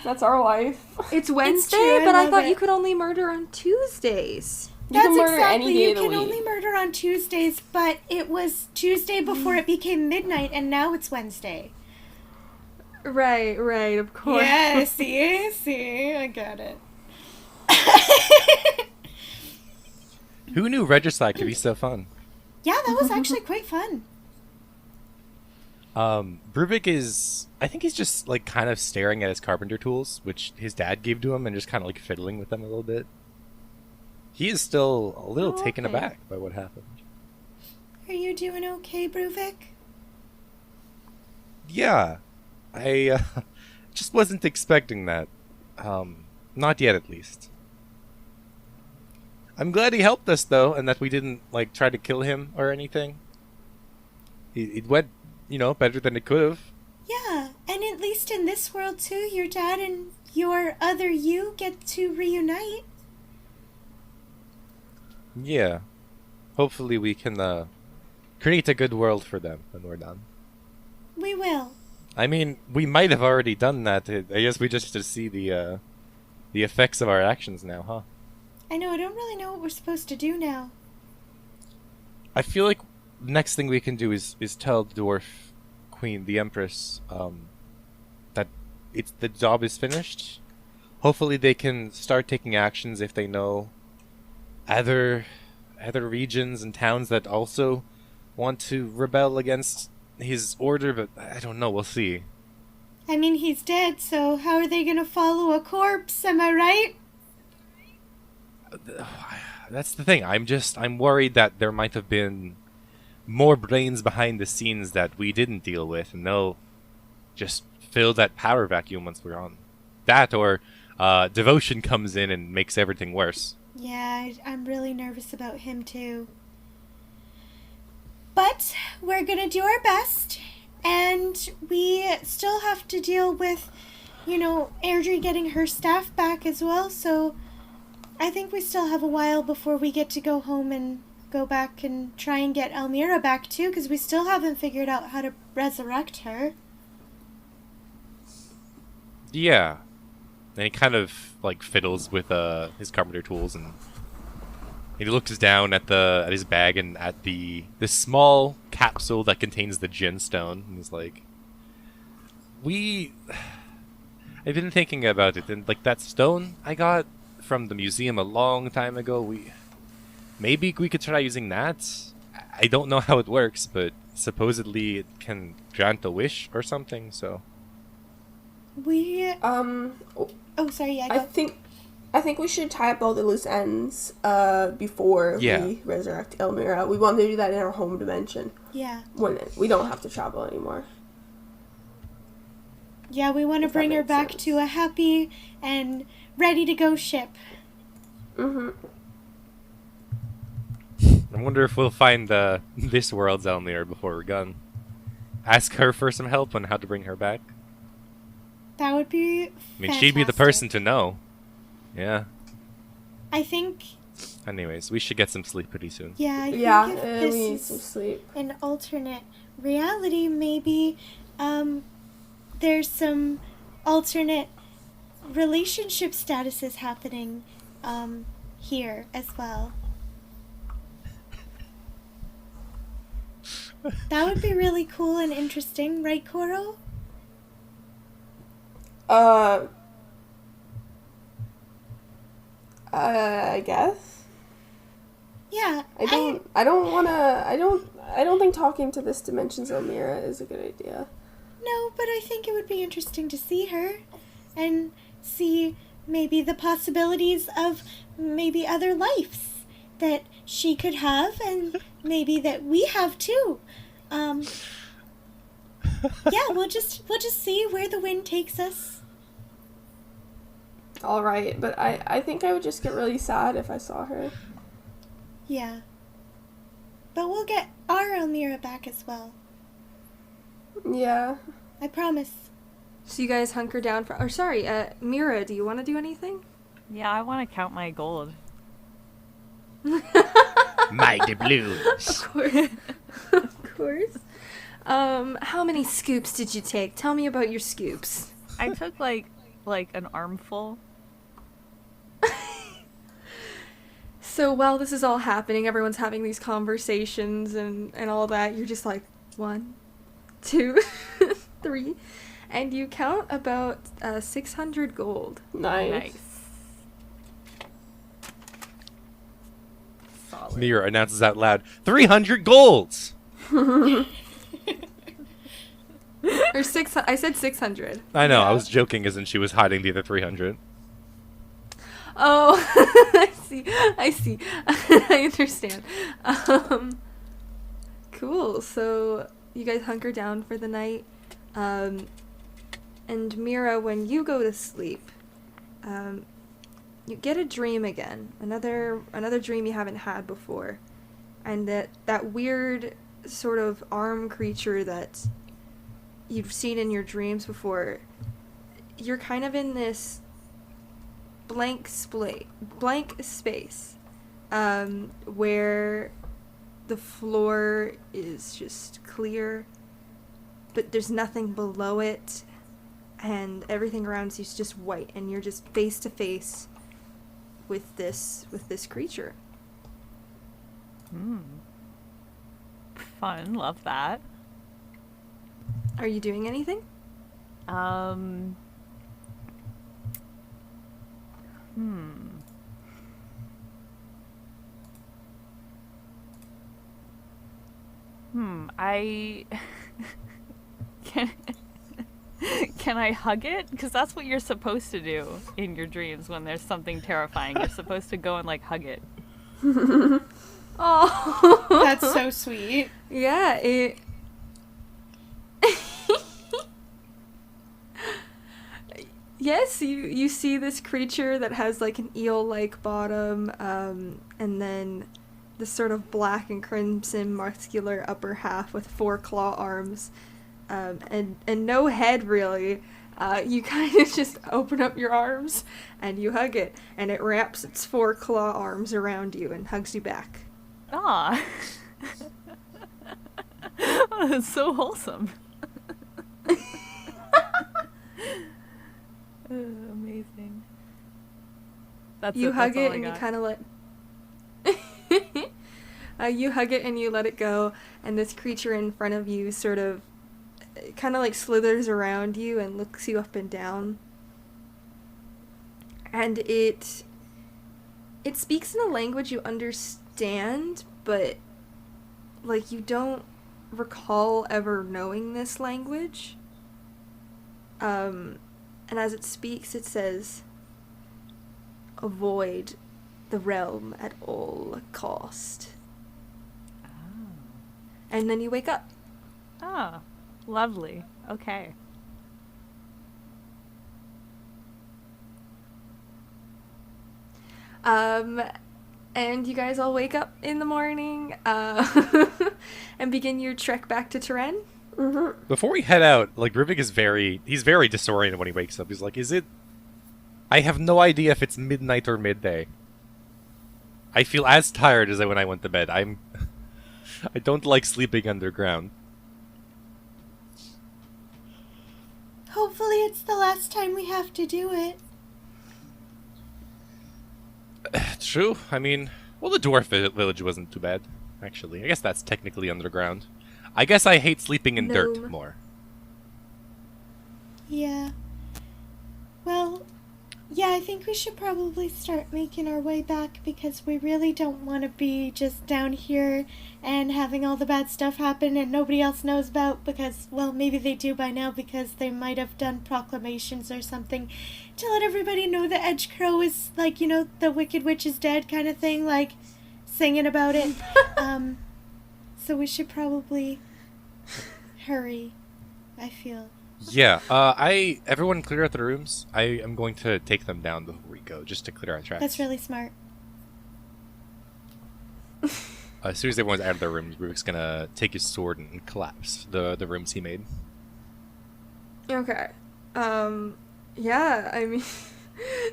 That's our life. It's Wednesday, true, I but I love thought it. you could only murder on Tuesdays. You can That's murder exactly. any day You of the can week. only murder on Tuesdays, but it was Tuesday before it became midnight, and now it's Wednesday. Right, of course. Yeah, see, I got it. Who knew Regicide could be so fun? Yeah, that was actually quite fun. Bruvik is, I think he's just like kind of staring at his carpenter tools, which his dad gave to him, and just kind of like fiddling with them a little bit. He is still a little taken okay. aback by what happened. Are you doing okay, Bruvik? Yeah, I just wasn't expecting that. Not yet, at least. I'm glad he helped us, though, and that we didn't like try to kill him or anything. It went, better than it could have. Yeah, and at least in this world, too, your dad and your other you get to reunite. Yeah. Hopefully we can create a good world for them when we're done. We will. I mean, we might have already done that. I guess we just have to see the effects of our actions now, huh? I know, I don't really know what we're supposed to do now. I feel like next thing we can do is tell the dwarf queen, the empress, that the job is finished. Hopefully they can start taking actions if they know other regions and towns that also want to rebel against his order, but I don't know, we'll see. I mean, he's dead, so how are they gonna follow a corpse, am I right? That's the thing. I'm worried that there might have been more brains behind the scenes that we didn't deal with, and they'll just fill that power vacuum once we're on. That, or devotion comes in and makes everything worse. Yeah, I'm really nervous about him, too. But we're gonna do our best, and we still have to deal with, Airdrie getting her staff back as well, so I think we still have a while before we get to go home and go back and try and get Elmira back, too, because we still haven't figured out how to resurrect her. Yeah. And he kind of like fiddles with his carpenter tools, and he looks down at his bag and at this small capsule that contains the gin stone, and he's like, I've been thinking about it, and like that stone I got from the museum a long time ago, maybe we could try using that. I don't know how it works, but supposedly it can grant a wish or something, so Oh, sorry, yeah, go. I think we should tie up all the loose ends before we resurrect Elmira. We want to do that in our home dimension. Yeah. When we don't have to travel anymore. Yeah, we want to bring her back to a happy and ready-to-go ship. Mm-hmm. I wonder if we'll find this world's Elmira before we're gone. Ask her for some help on how to bring her back. That would be I mean, she'd be the person to know. Yeah. I think Anyways, we should get some sleep pretty soon. Yeah, I Yeah, think if we this need is some sleep. an alternate reality, maybe there's some alternate relationship statuses happening here as well. That would be really cool and interesting, right, Koro? I guess. Yeah, I don't think talking to this dimension's Elmira is a good idea. No, but I think it would be interesting to see her and see maybe the possibilities of maybe other lives that she could have and maybe that we have too. Yeah, we'll just see where the wind takes us. All right, but I think I would just get really sad if I saw her. Yeah. But we'll get our Elmira back as well. Yeah. I promise. So you guys hunker down for... Or sorry, Mira, do you want to do anything? Yeah, I want to count my gold. My doubloons. Of course. Of course. How many scoops did you take? Tell me about your scoops. I took like an armful. So while this is all happening, everyone's having these conversations and all that, you're just like, 1, 2, 3, and you count about 600 gold. Nice. Solid. Mira announces out loud, 300 golds! Or I said 600. I know, Yeah. I was joking as in she was hiding the other 300. Oh, I see. I understand. Cool. So you guys hunker down for the night. And Mira, when you go to sleep, you get a dream again. Another dream you haven't had before. And that weird sort of arm creature that you've seen in your dreams before, you're kind of in this blank space where the floor is just clear, but there's nothing below it, and everything around you is just white, and you're just face to face with this creature. Fun, love that. Are you doing anything? I can I hug it? Because that's what you're supposed to do in your dreams when there's something terrifying. You're supposed to go and like hug it. Oh, That's so sweet. yeah. It. Yes, you see this creature that has like an eel-like bottom, and then this sort of black and crimson muscular upper half with 4 claw arms, and no head really. You kind of just open up your arms and you hug it, and it wraps its 4 claw arms around you and hugs you back. Ah. Oh, that's so wholesome. Amazing. That's You hug that's all it I and you got. kind of let you hug it and you let it go, and this creature in front of you sort of kind of like slithers around you and looks you up and down, and it speaks in a language you understand, but like you don't recall ever knowing this language. And as it speaks, it says, "Avoid the realm at all cost." And then you wake up. Ah, lovely. Okay. And you guys all wake up in the morning, and begin your trek back to Turen. Mm-hmm. Before we head out, like, Rivik is he's very disoriented when he wakes up. He's like, I have no idea if it's midnight or midday. I feel as tired as when I went to bed. I don't like sleeping underground. Hopefully it's the last time we have to do it. True. I mean, well, the dwarf village wasn't too bad, actually. I guess that's technically underground. I guess I hate sleeping in dirt Gnome. more. Yeah. Well, yeah, I think we should probably start making our way back because we really don't want to be just down here and having all the bad stuff happen and nobody else knows about because, well, maybe they do by now because they might have done proclamations or something to let everybody know that Edgecrow is, like, you know, the Wicked Witch is dead kind of thing, like, singing about it. So we should probably hurry, I feel. Yeah, everyone clear out the rooms. I am going to take them down before we go, just to clear our tracks. That's really smart. As soon as everyone's out of their rooms, Rubik's gonna take his sword and collapse the rooms he made. Okay. Yeah, I mean,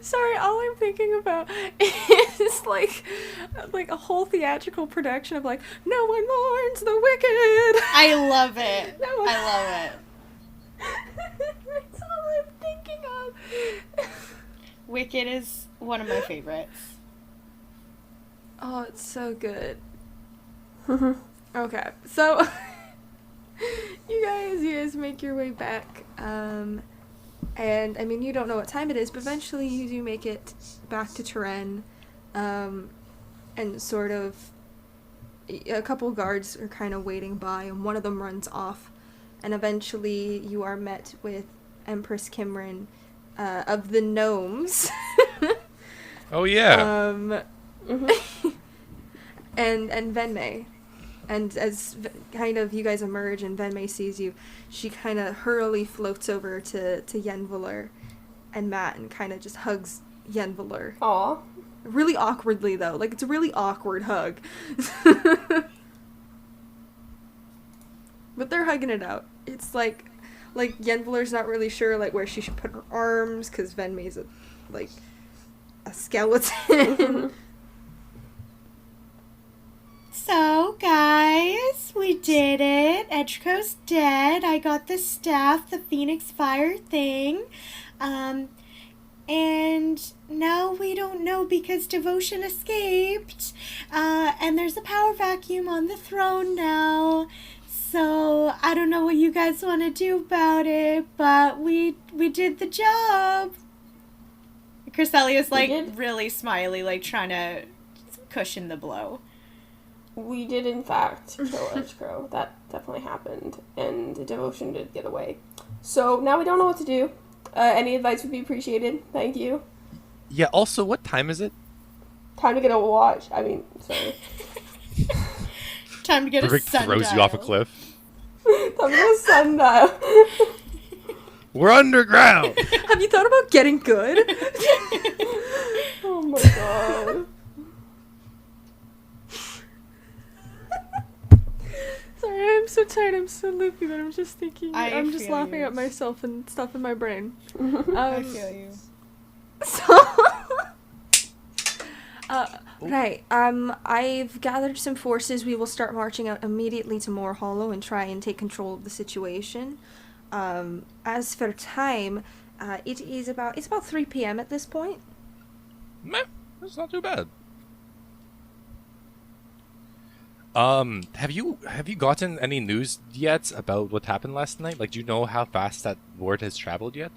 sorry, all I'm thinking about is like a whole theatrical production of like, no one mourns the wicked. I love it. No one- I love it. That's all I'm thinking of. Wicked is one of my favorites. Oh, it's so good. Okay, so you guys make your way back, and I mean, you don't know what time it is, but eventually you do make it back to Turin, and sort of a couple guards are kind of waiting by, and one of them runs off, and eventually you are met with Empress Kimrin of the gnomes. Oh yeah. And Venmei. And as kind of you guys emerge and Venmei sees you, she kind of hurriedly floats over to Yenveler and Matt and kind of just hugs Yenveler. Aw. Really awkwardly, though. Like, it's a really awkward hug. But they're hugging it out. It's like Yenveler's not really sure, like, where she should put her arms, because Venmei's a skeleton. So, guys, we did it. Edgecrow's dead. I got the staff, the Phoenix Fire thing. And now we don't know because Devotion escaped. And there's a power vacuum on the throne now. So, I don't know what you guys want to do about it, but we did the job. Cresselia's, like, really smiley, like, trying to cushion the blow. We did, in fact, kill Edgecrow. That definitely happened. And Devotion did get away. So now we don't know what to do. Any advice would be appreciated. Thank you. Yeah, also, what time is it? Time to get a watch. I mean, sorry. Time to get Rick a sundial. throws you off a cliff. Time to get a sundial. We're underground! Have you thought about getting good? Oh my god. Sorry, I'm so tired, I'm so loopy that I'm just thinking, I'm just feel laughing you. at myself and stuff in my brain. I feel you. So, right, I've gathered some forces. We will start marching out immediately to Moor Hollow and try and take control of the situation. As for time, it's about 3 p.m. at this point. Meh, that's not too bad. Have you gotten any news yet about what happened last night? Like, do you know how fast that word has traveled yet?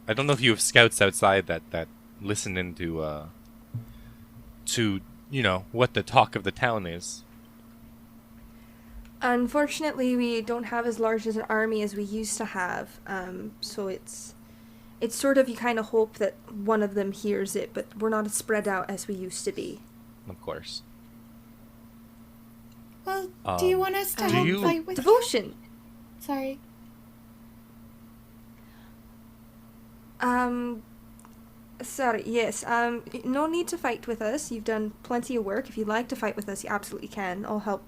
I don't know if you have scouts outside that listen into you know, what the talk of the town is. Unfortunately, we don't have as large as an army as we used to have, so it's sort of, you kind of hope that one of them hears it, but we're not as spread out as we used to be. Of course. Well, do you want us to do help you- fight with Devotion! Sorry. Sorry, yes, no need to fight with us. You've done plenty of work. If you'd like to fight with us, you absolutely can. All help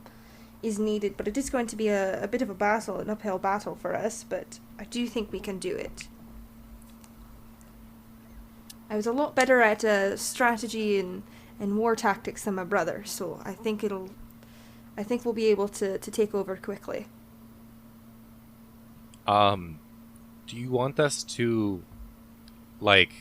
is needed, but it is going to be a bit of a battle, an uphill battle for us, but I do think we can do it. I was a lot better at strategy and war tactics than my brother, so I think we'll be able to take over quickly. Do you want us to, like,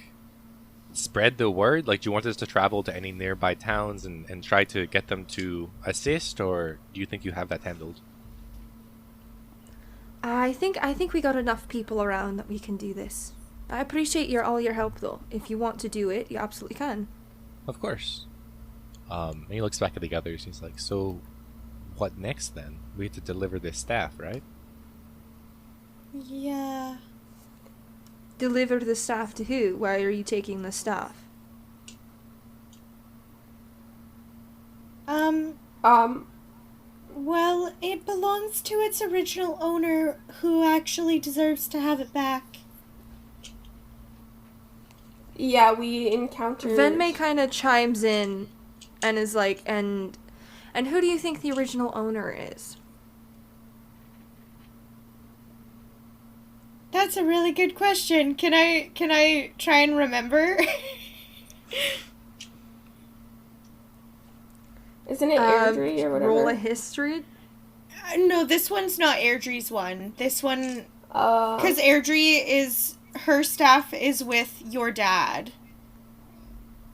spread the word? Like, do you want us to travel to any nearby towns and try to get them to assist, or do you think you have that handled? I think we got enough people around that we can do this. I appreciate all your help, though. If you want to do it, you absolutely can. Of course. And he looks back at the others. He's like, so what next then? We have to deliver this staff, right? Yeah. Deliver the staff to who? Why are you taking the staff? Well, it belongs to its original owner, who actually deserves to have it back. Yeah, we encountered... Venmei kind of chimes in and is like, and who do you think the original owner is? That's a really good question. Can I try and remember? Isn't it Airdrie or whatever? Roll a history. No, this one's not Airdrie's one. This one, because Airdrie is, her staff is with your dad.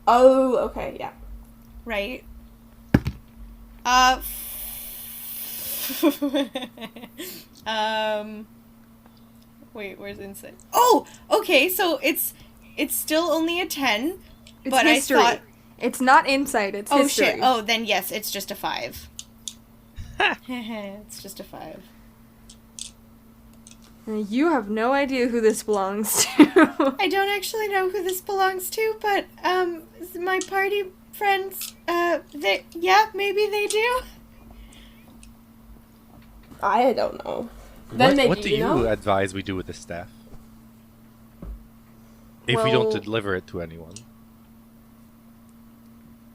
Oh, okay, yeah. Right? Wait, where's insight? Oh, okay, so it's still only a 10, It's but history. I thought... It's not insight, it's Oh, history. shit. Oh, then yes, it's just a 5. It's just a 5. You have no idea who this belongs to. I don't actually know who this belongs to, but, my party friends, maybe they do. I don't know. What do you advise we do with the staff? If we don't deliver it to anyone.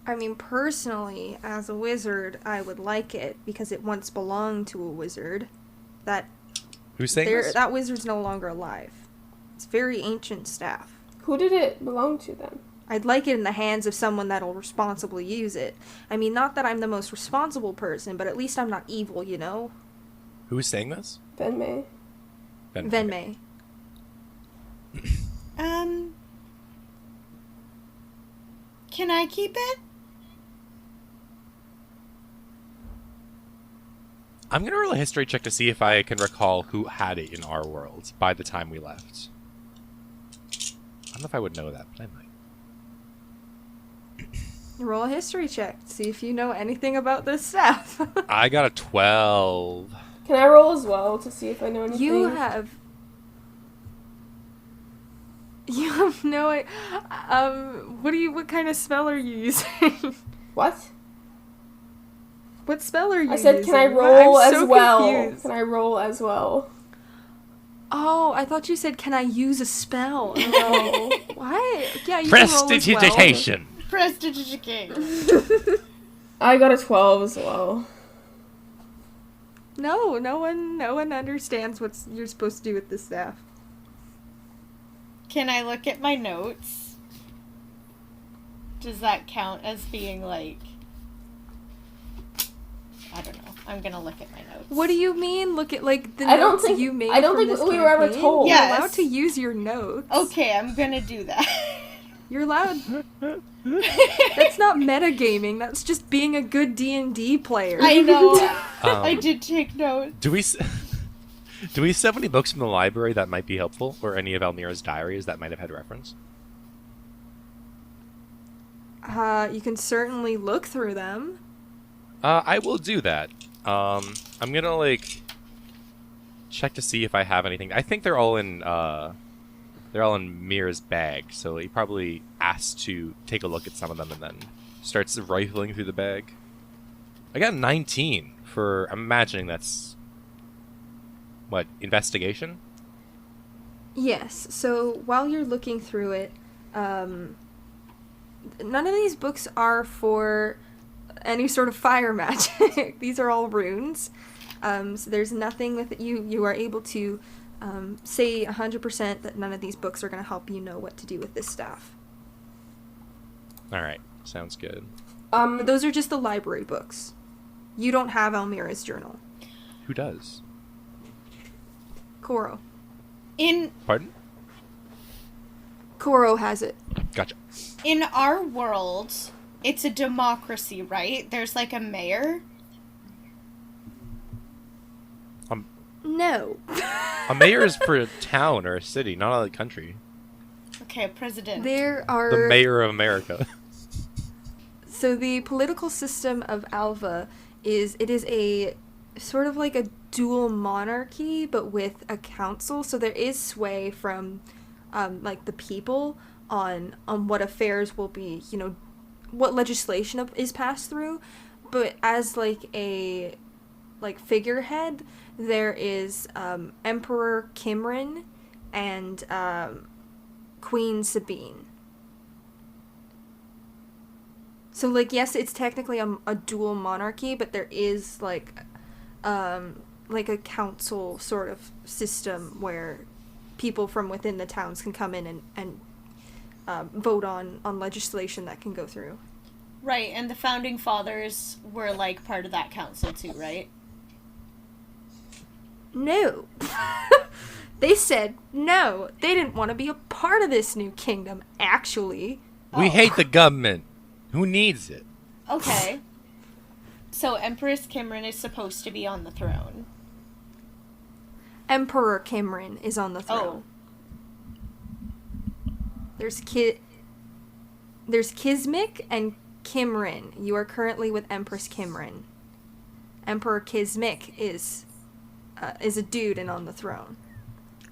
I mean, personally, as a wizard, I would like it, because it once belonged to a wizard. Who's saying this? That wizard's no longer alive. It's very ancient staff. Who did it belong to then? I'd like it in the hands of someone that'll responsibly use it. I mean, not that I'm the most responsible person, but at least I'm not evil, you know? Who's saying this? Venmei. Venmei. Can I keep it? I'm gonna roll a history check to see if I can recall who had it in our world by the time we left. I don't know if I would know that, but I might. Roll a history check. See if you know anything about this staff. I got a 12. Can I roll as well to see if I know anything? You have no idea. What kind of spell are you using? What? What spell are you I said, using? can I roll I'm as so well? confused. Can I roll as well? Oh, I thought you said, can I use a spell? No. What? Yeah, you can roll as well. Prestidigitation. Prestidigitation. I got a 12 as well. No one understands what you're supposed to do with this staff. Can I look at my notes? Does that count as being like... I don't know. I'm gonna look at my notes. What do you mean? Look at like the I don't notes think- you made. I don't from think this we were ever campaign? told. You're Yes. allowed to use your notes. Okay, I'm gonna do that. You're allowed. That's not metagaming. That's just being a good D&D player. I know. I did take notes. Do we still have any books from the library that might be helpful, or any of Elmira's diaries that might have had reference? You can certainly look through them. I will do that. I'm gonna check to see if I have anything. I think they're all in Mira's bag, so he probably asks to take a look at some of them and then starts rifling through the bag. I got 19 for. I'm imagining that's what, investigation? Yes. So while you're looking through it, none of these books are for any sort of fire magic. These are all runes. So there's nothing with it. You are able to say 100% that none of these books are going to help you know what to do with this staff. All right, sounds good. But those are just the library books. You don't have Almira's journal. Who does? Koro. Pardon? Koro has it. Gotcha. In our world, it's a democracy, right? There's like a mayor. No. A mayor is for a town or a city, not a country. Okay, a president. There are... The mayor of America. So the political system of Alva is a sort of like a dual monarchy, but with a council. So there is sway from like the people on what affairs will be, what legislation is passed through. But as like a figurehead, there is Emperor Kimrin and Queen Sabine. So, yes, it's technically a dual monarchy, but there is, like a council sort of system where people from within the towns can come in and vote on legislation that can go through. Right, and the founding fathers were, part of that council, too, right? No. They said no. They didn't want to be a part of this new kingdom, actually. We hate the government. Who needs it? Okay. So Empress Kimrin is supposed to be on the throne. Emperor Kimrin is on the throne. There's Kismik and Kimrin. You are currently with Empress Kimrin. Emperor Kismik is a dude and on the throne.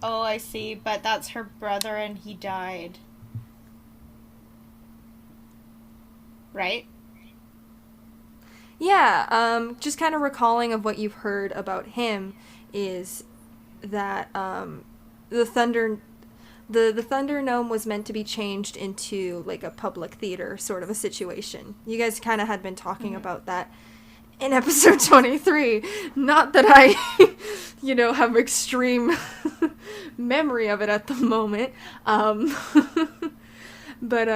Oh, I see. But that's her brother and he died. Right? Yeah, just kind of recalling of what you've heard about him is that the Thunder Gnome was meant to be changed into like a public theater sort of a situation. You guys kind of had been talking about that in episode 23. Not that I, have extreme memory of it at the moment. But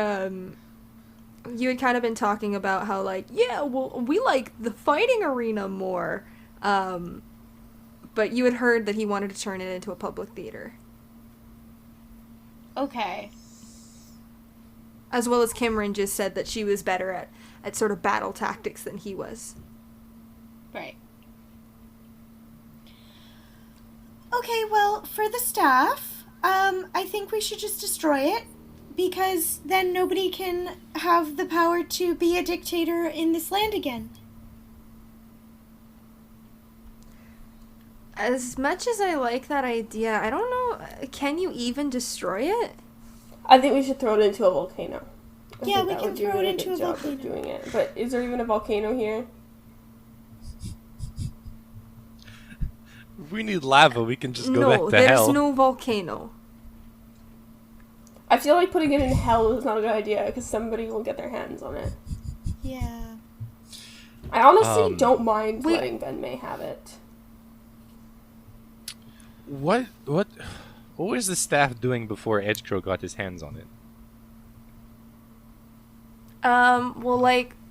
you had kind of been talking about how, we like the fighting arena more. But you had heard that he wanted to turn it into a public theater. Okay. As well as Kimrin just said that she was better at sort of battle tactics than he was. Right. Okay, well, for the staff, I think we should just destroy it. Because then nobody can have the power to be a dictator in this land again. As much as I like that idea, I don't know, can you even destroy it? I think we should throw it into a volcano. Yeah, we can throw it into a volcano. Doing it. But is there even a volcano here? If we need lava, we can just go back to hell. No, there's no volcano. I feel like putting it in hell is not a good idea because somebody will get their hands on it. Yeah. I honestly don't mind letting Benmei have it. What was the staff doing before Edgecrow got his hands on it?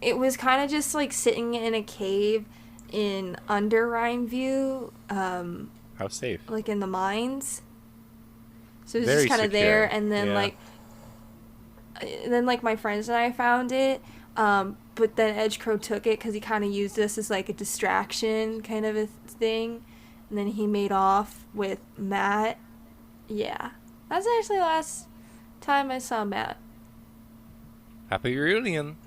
It was kind of just sitting in a cave in Under Rhymeview. How safe? In the mines. So it was Very just kind of there, secure. and then my friends and I found it, but then Edgecrow took it because he kind of used this as a distraction kind of a thing, and then he made off with Matt. Yeah, that's actually the last time I saw Matt. Happy reunion.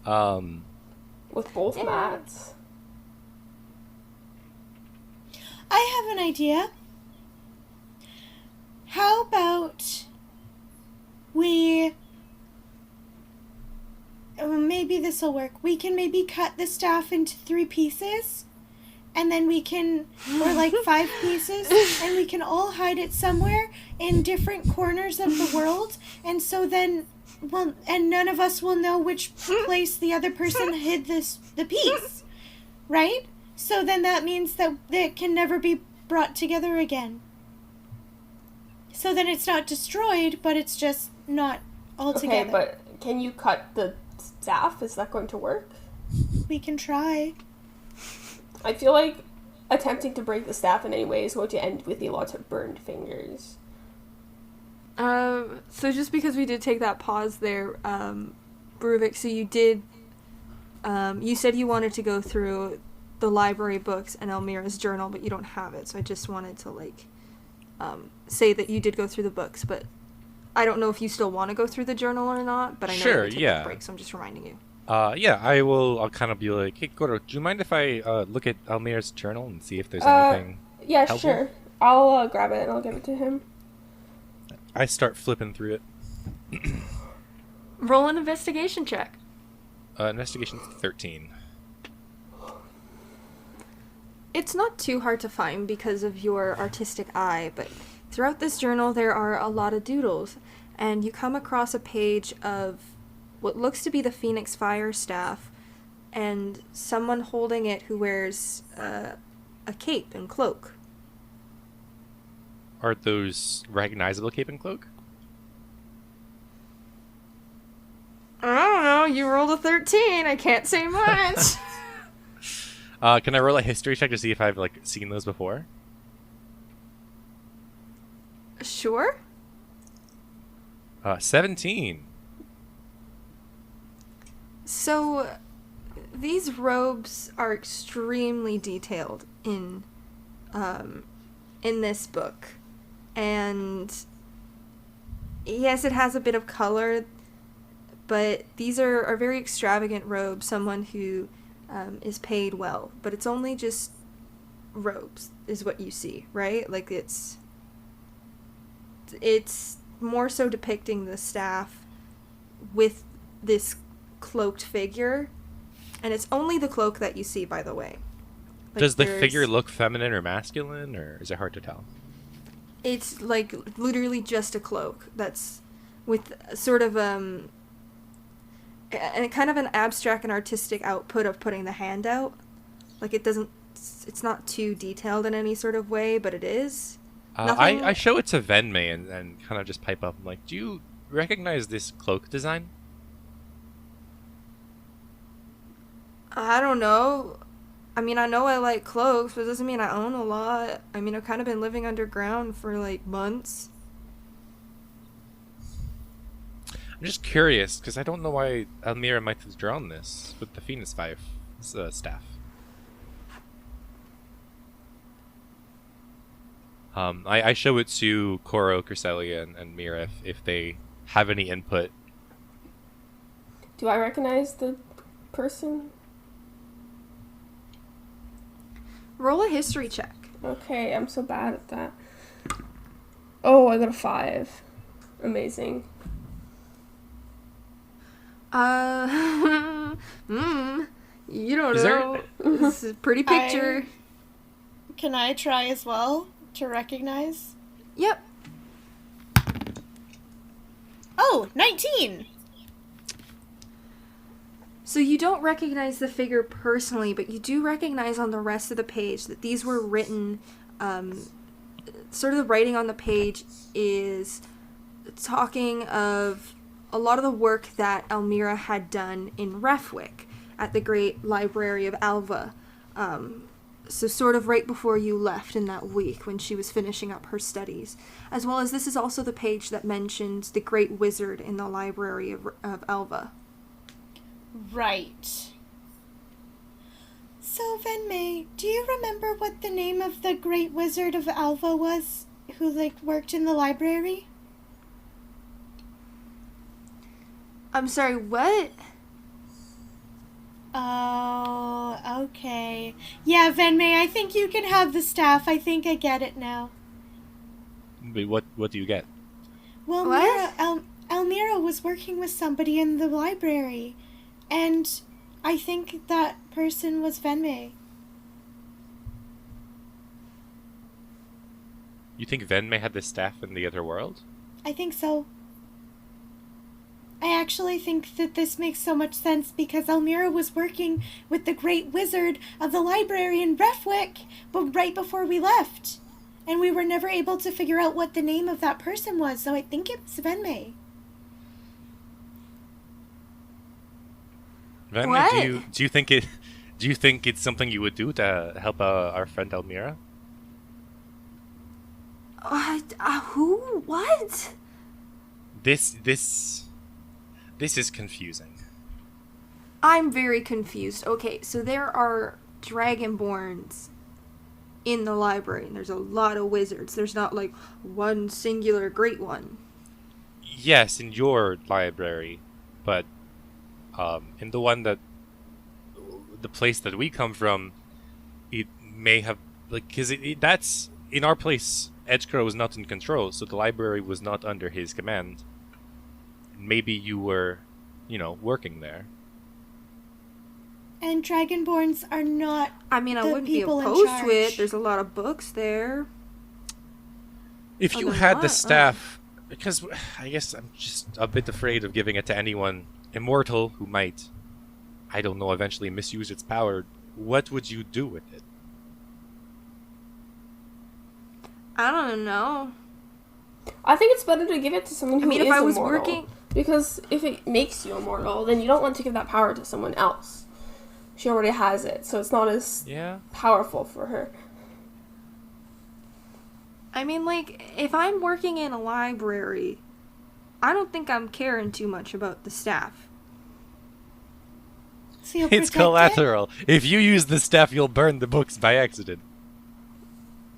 With both Matts. I have an idea. How about maybe this'll work. We can maybe cut the staff into 3 pieces, and then we can, or 5 pieces, and we can all hide it somewhere in different corners of the world, and so then, and none of us will know which place the other person hid the piece, right? So then that means that it can never be brought together again. So then it's not destroyed, but it's just not all together. Okay, but Can you cut the staff? Is that going to work? We can try. I feel like attempting to break the staff in any way is going to end with a lot of burned fingers. So just because we did take that pause there, Bruvik, so you did, you said you wanted to go through the library books and Elmira's journal, but you don't have it, so I just wanted to, like, say that you did go through the books, but I don't know if you still want to go through the journal or not, but I know Sure, you took yeah. a break, so I'm just reminding you. Yeah, I'll kind of be like, hey, Goro, do you mind if I look at Almir's journal and see if there's anything Yeah, helpful? sure. I'll grab it and I'll give it to him. I start flipping through it. Roll an investigation check. Investigation 13. It's not too hard to find because of your artistic eye, but throughout this journal there are a lot of doodles, and you come across a page of what looks to be the Phoenix Fire staff, and someone holding it who wears a cape and cloak. Are those recognizable cape and cloak? I don't know, you rolled a 13, I can't say much. Can I roll a history check to see if I've seen those before? Sure. 17. So, these robes are extremely detailed in this book. And yes, it has a bit of color, but these are very extravagant robes, someone who is paid well. But it's only just robes, is what you see, right? Like, it's more so depicting the staff with this cloaked figure, and it's only the cloak that you see, by the way. Does the figure look feminine or masculine, or is it hard to tell? It's literally just a cloak that's with sort of and kind of an abstract and artistic output of putting the hand out. It's not too detailed in any sort of way, but it is. I show it to Venmei and kind of just pipe up. I'm like, do you recognize this cloak design? I don't know. I mean, I know I like cloaks, but it doesn't mean I own a lot. I mean, I've kind of been living underground for, months. I'm just curious, because I don't know why Almira might have drawn this with the Phoenix Fire staff. I show it to Koro, Cresselia, and Mira if they have any input. Do I recognize the person? Roll a history check. Okay, I'm so bad at that. Oh, I got a 5. Amazing. You don't know. This is a pretty picture. Can I try as well to recognize? Yep. Oh, 19! So you don't recognize the figure personally, but you do recognize on the rest of the page that these were written, sort of the writing on the page is talking of a lot of the work that Elmira had done in Refwick at the Great Library of Alva. So sort of right before you left in that week when she was finishing up her studies. As well as this is also the page that mentions the Great Wizard in the Library of Alva. Right. So, Venmei, do you remember what the name of the Great Wizard of Alva was who, worked in the library? I'm sorry, what? Oh, okay. Yeah, Venmei, I think you can have the staff. I think I get it now. Wait, what do you get? Well, What? Elmira was working with somebody in the library, and I think that person was Venmei. You think Venmei had this staff in the other world? I think so. I actually think that this makes so much sense because Elmira was working with the Great Wizard of the library in Refwick, but right before we left. And we were never able to figure out what the name of that person was, so I think it was Venmei. Ren, What? do you think it's something you would do to help our friend Elmira? Who? What? This is confusing. I'm very confused. Okay, so there are dragonborns in the library, and there's a lot of wizards. There's not like one singular great one. Yes, in your library, but in the place that we come from, it may have because that's in our place. Edgecrow was not in control, so the library was not under his command. Maybe you were, working there. And Dragonborns are not. I mean, I the wouldn't be people in opposed to charge. it. There's a lot of books there. If Oh, you they're had the not? staff, because I guess I'm just a bit afraid of giving it to anyone immortal who might, I don't know, eventually misuse its power. What would you do with it? I don't know. I think it's better to give it to someone who is if I was immortal. working... Because if it makes you immortal, then you don't want to give that power to someone else. She already has it, so it's not as powerful for her. I mean, if I'm working in a library, I don't think I'm caring too much about the staff. So you'll It's protect collateral. If you use the staff, you'll burn the books by accident.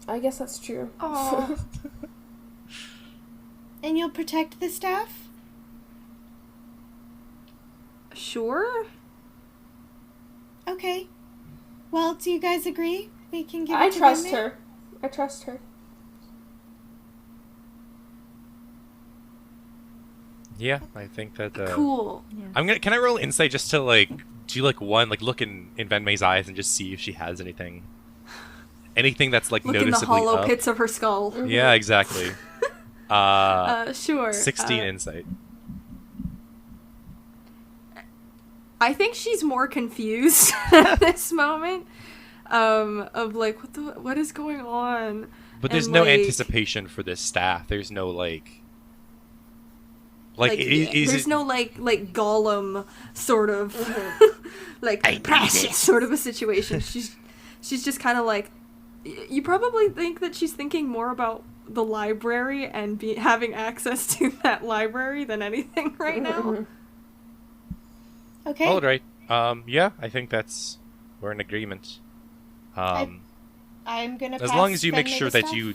I guess that's true. Aw. it? And you'll protect the staff? Sure? Okay. Well, do you guys agree? We can give it I to trust Wendy? her. I trust her. Yeah, I think that. Cool. Can I roll insight just to do one look in Ven May's eyes and just see if she has anything that's Look in the noticeably hollow up? pits of her skull. Yeah, exactly. Sure. 16 insight. I think she's more confused at this moment. Of what is going on? But there's And, no anticipation for this staff. There's no there's no Gollum sort of precious sort of a situation. She's just kind of you probably think that she's thinking more about the library and having access to that library than anything right now. Okay. All right. Yeah, I think we're in agreement. I'm gonna. As pass long as you make Ven May sure the that staff. you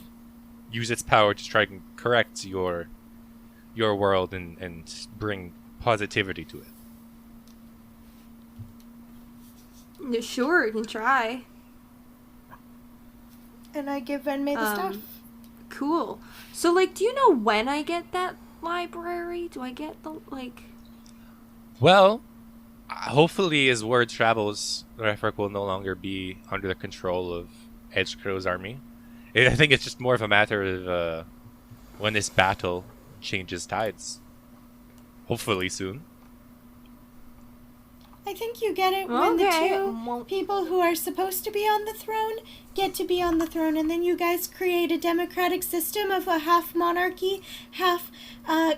use its power to try and correct your world and bring positivity to it. Yeah, sure, you can try. And I give Ven May the staff. Cool. So, do you know when I get that library? Do I get the, Well, hopefully as word travels, Refric will no longer be under the control of Edgecrow's army. I think it's just more of a matter of when this battle changes tides. Hopefully soon. I think you get it when the Okay. two people who are supposed to be on the throne get to be on the throne, and then you guys create a democratic system of a half monarchy, half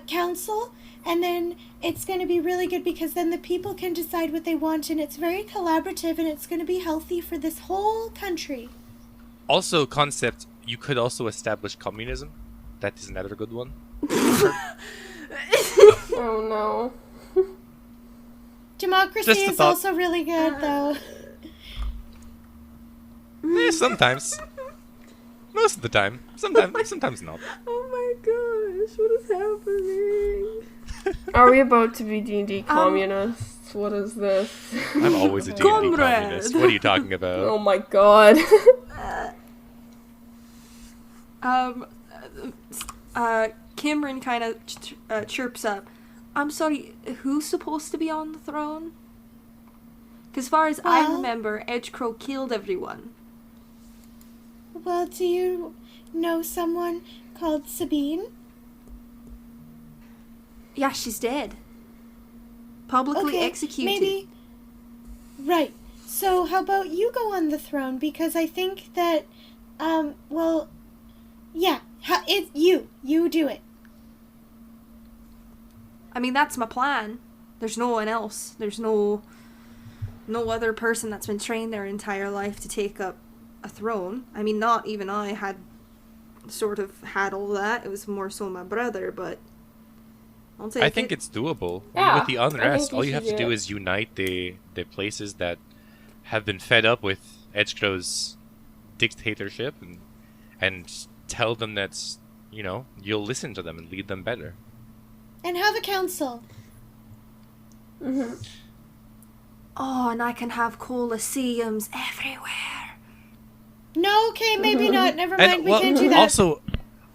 council, and then it's going to be really good because then the people can decide what they want, and it's very collaborative, and it's going to be healthy for this whole country. Also, concept, you could also establish communism. That is another good one. Oh no. Democracy Just a is thought. also really good, though. Sometimes. Most of the time. Sometimes not. Oh my gosh, what is happening? Are we about to be D&D communists? What is this? I'm always a D&D Comrade. communist. What are you talking about? Oh my god. Kimron kind of chirps up. I'm sorry, who's supposed to be on the throne? Because as far as I Well- remember, Edgecrow killed everyone. Well, do you know someone called Sabine? Yeah, she's dead. Publicly Okay, executed. maybe. Right. So how about you go on the throne? Because I think that, yeah, it's you. You do it. I mean, that's my plan. There's no one else. There's no no other person that's been trained their entire life to take up a throne. I mean, not even I had all that. It was more so my brother, but I'll take it. I think it's doable. I mean, Yeah, with the I think unrest, we all you should have to do do it. is unite the places that have been fed up with Edgecrow's dictatorship and tell them that, you know, you'll listen to them and lead them better. And have a council. Mm-hmm. Oh, and I can have coliseums everywhere. No, okay, maybe not. Never mind. And We can't do that.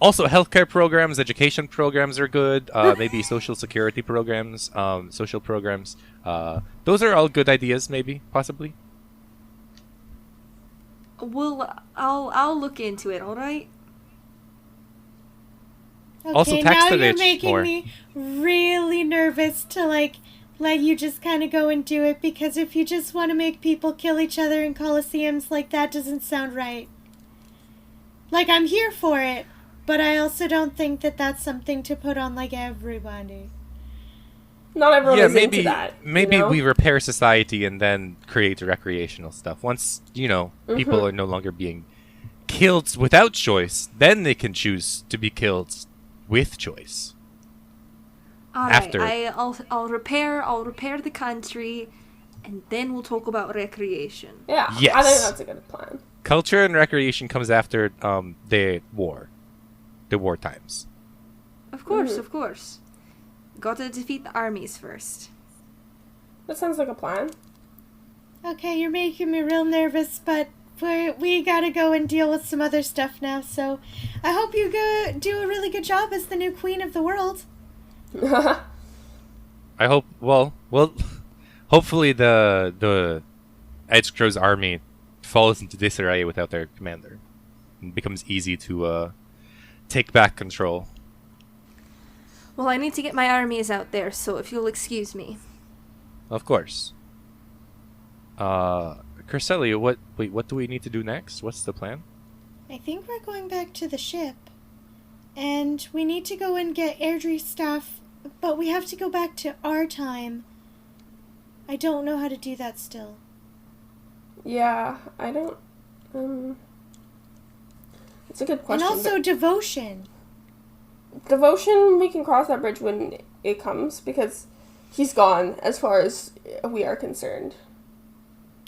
also healthcare programs, education programs are good. Maybe social security programs, social programs. Those are all good ideas. Maybe, possibly. I'll look into it. All right. Okay, Also, tax now the you're rich making more. me really nervous to let you just kind of go and do it, because if you just want to make people kill each other in coliseums, that doesn't sound right. I'm here for it, but I also don't think that that's something to put on everybody. Not everyone Yeah, is maybe into that. maybe you know? we repair society and then create recreational stuff. Once, you know, people are no longer being killed without choice, then they can choose to be killed with choice. All After- right. I'll repair the country, and then we'll talk about recreation. Yeah, I Yes. think that's a good plan. Culture and recreation comes after the war times. Of course. Gotta defeat the armies first. That sounds like a plan. Okay, you're making me real nervous, but we gotta go and deal with some other stuff now, so I hope you do a really good job as the new queen of the world. I hope. Well, hopefully the Edgecrow's army falls into disarray without their commander, and becomes easy to take back control. Well, I need to get my armies out there, so if you'll excuse me. Of course. Curcelli, what do we need to do next? What's the plan? I think we're going back to the ship, and we need to go and get Airdrie stuff, but we have to go back to our time. I don't know how to do that still. Yeah, I don't. It's a good question. And also but devotion. devotion, we can cross that bridge when it comes because he's gone as far as we are concerned.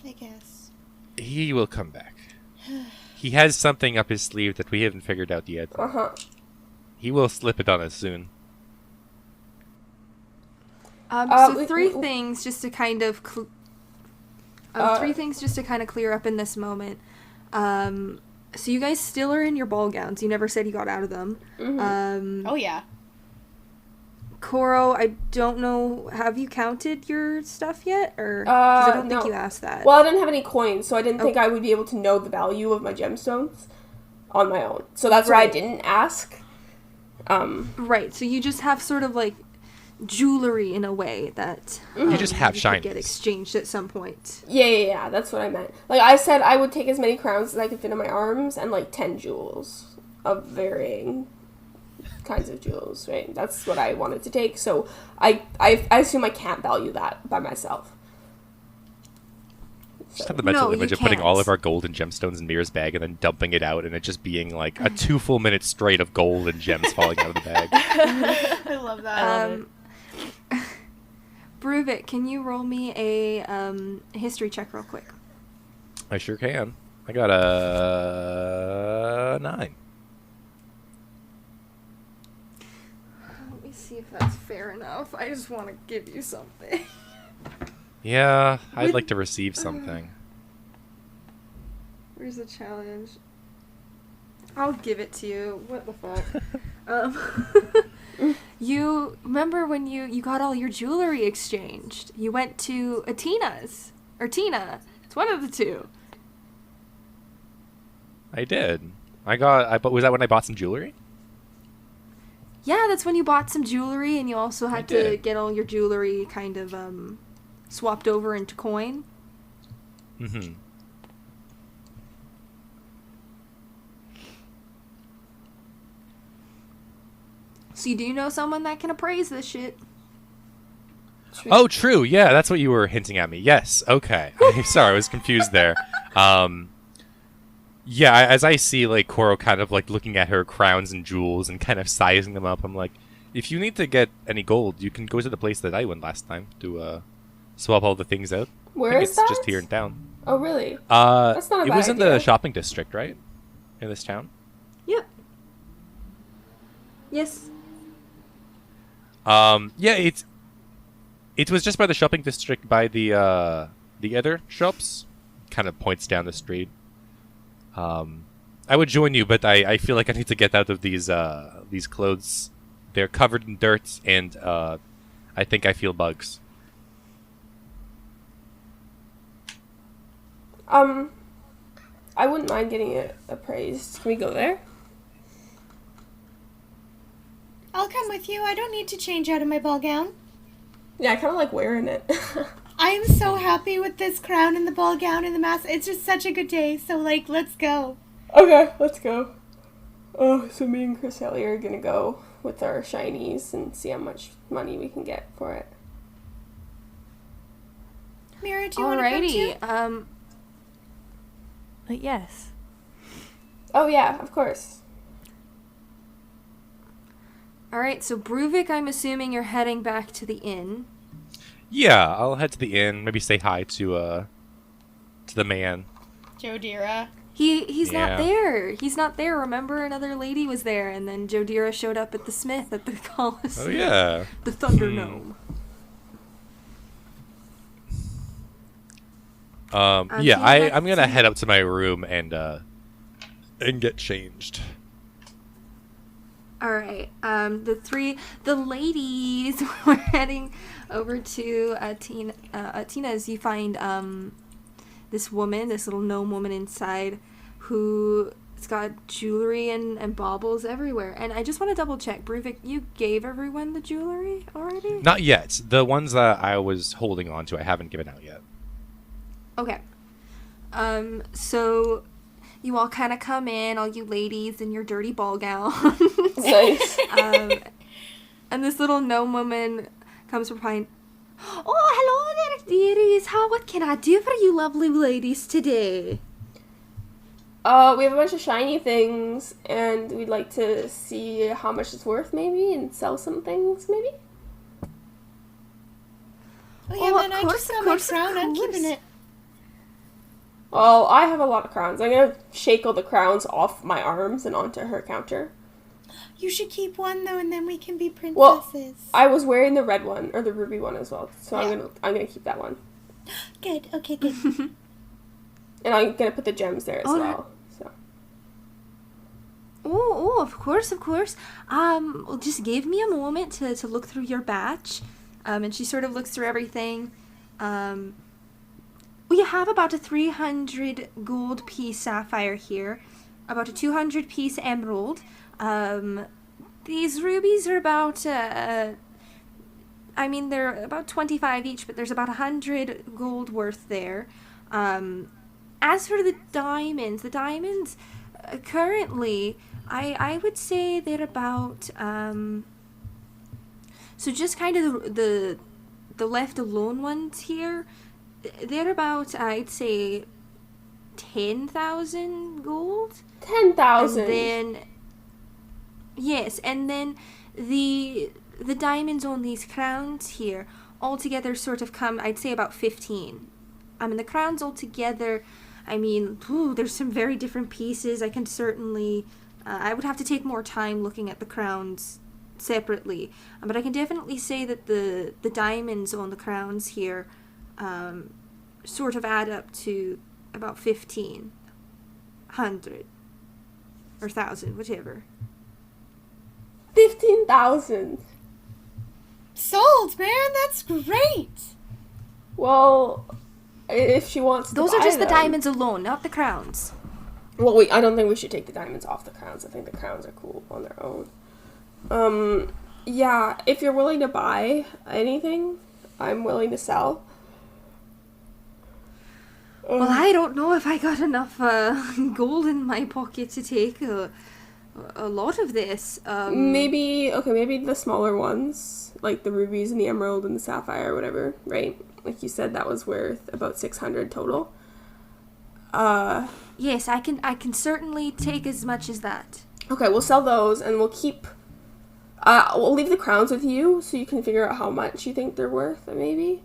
I guess. He will come back. He has something up his sleeve that we haven't figured out yet. He will slip it on us soon. Three things just to kind of clear up in this moment. So you guys still are in your ball gowns. You never said you got out of them. Oh, yeah. Koro, I don't know. Have you counted your stuff yet, or 'cause I don't think no. you asked that. Well, I didn't have any coins, so I didn't think I would be able to know the value of my gemstones on my own. So that's why I didn't ask. Right. So you just have sort of jewelry in a way that You just have could shinies. get exchanged at some point. Yeah, that's what I meant. I said I would take as many crowns as I could fit in my arms and 10 jewels of varying kinds of jewels, right? That's what I wanted to take, so I assume I can't value that by myself. Just have the mental No, you image of putting all can't. of our gold and gemstones in Mira's bag and then dumping it out and it just being a 2 full minutes straight of gold and gems falling out of the bag. I love that. Bruvik, can you roll me a history check real quick? I sure can. I got a 9. Let me see if that's fair enough. I just want to give you something. Yeah, I'd like to receive something. Where's the challenge? I'll give it to you. What the fuck? You remember when you got all your jewelry exchanged? You went to Atina's. Or Tina. It's one of the two. I did. Was that when I bought some jewelry? Yeah, that's when you bought some jewelry and you also I had to did. get all your jewelry kind of swapped over into coin. Mm-hmm. So you do know someone that can appraise this shit. Oh, true. Yeah, that's what you were hinting at me. Yes. Okay. Sorry, I was confused there. Yeah, as I see like Koro kind of like looking at her crowns and jewels and kind of sizing them up, I'm like, if you need to get any gold, you can go to the place that I went last time to swap all the things out. Where I think is it's that? just here in town. Oh, really? That's not a it bad was in the idea. shopping district, right? In this town. Yep. Yes. Yeah, it was just by the shopping district by the other shops. Kind of points down the street. I would join you, but I feel like I need to get out of these clothes. They're covered in dirt, and I think I feel bugs. I wouldn't mind getting it appraised. Can we go there? I'll come with you. I don't need to change out of my ball gown. Yeah, I kind of like wearing it. I am so happy with this crown and the ball gown and the mask. It's just such a good day. So, like, let's go. Okay, let's go. Oh, so me and Chris Ellie are gonna go with our shinies and see how much money we can get for it. Mira, do you want to come too? Alrighty. Yes. Oh yeah, of course. Alright, so Bruvik, I'm assuming you're heading back to the inn. Yeah, I'll head to the inn. Maybe say hi to the man. Jodira. He's Yeah. not there. He's not there. Remember, another lady was there, and then Jodira showed up at the smith at the Coliseum. Oh yeah. The Thunder Gnome. Yeah, seems like I'm gonna some- head up to my room and get changed. All right. The ladies were heading over to Tina's. You find this woman, this little gnome woman inside, who's got jewelry and baubles everywhere. And I just want to double check, Bruvik, you gave everyone the jewelry already? Not yet. The ones that I was holding on to, I haven't given out yet. Okay. So you all kind of come in, all you ladies in your dirty ball gowns. Nice. And this little gnome woman comes from behind. Oh, hello there, dearies. What can I do for you lovely ladies today? We have a bunch of shiny things, and we'd like to see how much it's worth, maybe, and sell some things, maybe. Oh, yeah, Oh, man, of I course, just of got my course, of crown. I'm keeping course. it. Well, I have a lot of crowns. I'm gonna shake all the crowns off my arms and onto her counter. You should keep one, though, and then we can be Well, princesses. I was wearing the red one or the ruby one as well, so Yeah. I'm gonna keep that one, Good. Okay, good. and I'm gonna put the gems there as All well. So Oh, of course, of course. Well, just give me a moment to look through your batch. And she sort of looks through everything. We have about a 300 gold piece sapphire here, about a 200 piece emerald. These rubies are about, they're about 25 each, but there's about 100 gold worth there. As for the diamonds, currently, I would say they're about, so just kind of the left alone ones here, they're about, I'd say, 10,000 gold. 10,000. And then, yes, and then the diamonds on these crowns here altogether sort of come, I'd say, about 15. The crowns altogether, there's some very different pieces. I can certainly, I would have to take more time looking at the crowns separately, but I can definitely say that the diamonds on the crowns here sort of add up to about 1,500 or 1,000, whatever. 15,000. Sold, man. That's great. Well, if she wants to Those are buy just the them- diamonds alone, not the crowns. Well, I don't think we should take the diamonds off the crowns. I think the crowns are cool on their own. Yeah, if you're willing to buy anything, I'm willing to sell. Well, I don't know if I got enough gold in my pocket to take a lot of this. Maybe the smaller ones, like the rubies and the emerald and the sapphire or whatever, right? Like you said, that was worth about 600 total. Yes, I can certainly take as much as that. Okay, we'll sell those and we'll keep... we'll leave the crowns with you so you can figure out how much you think they're worth, maybe.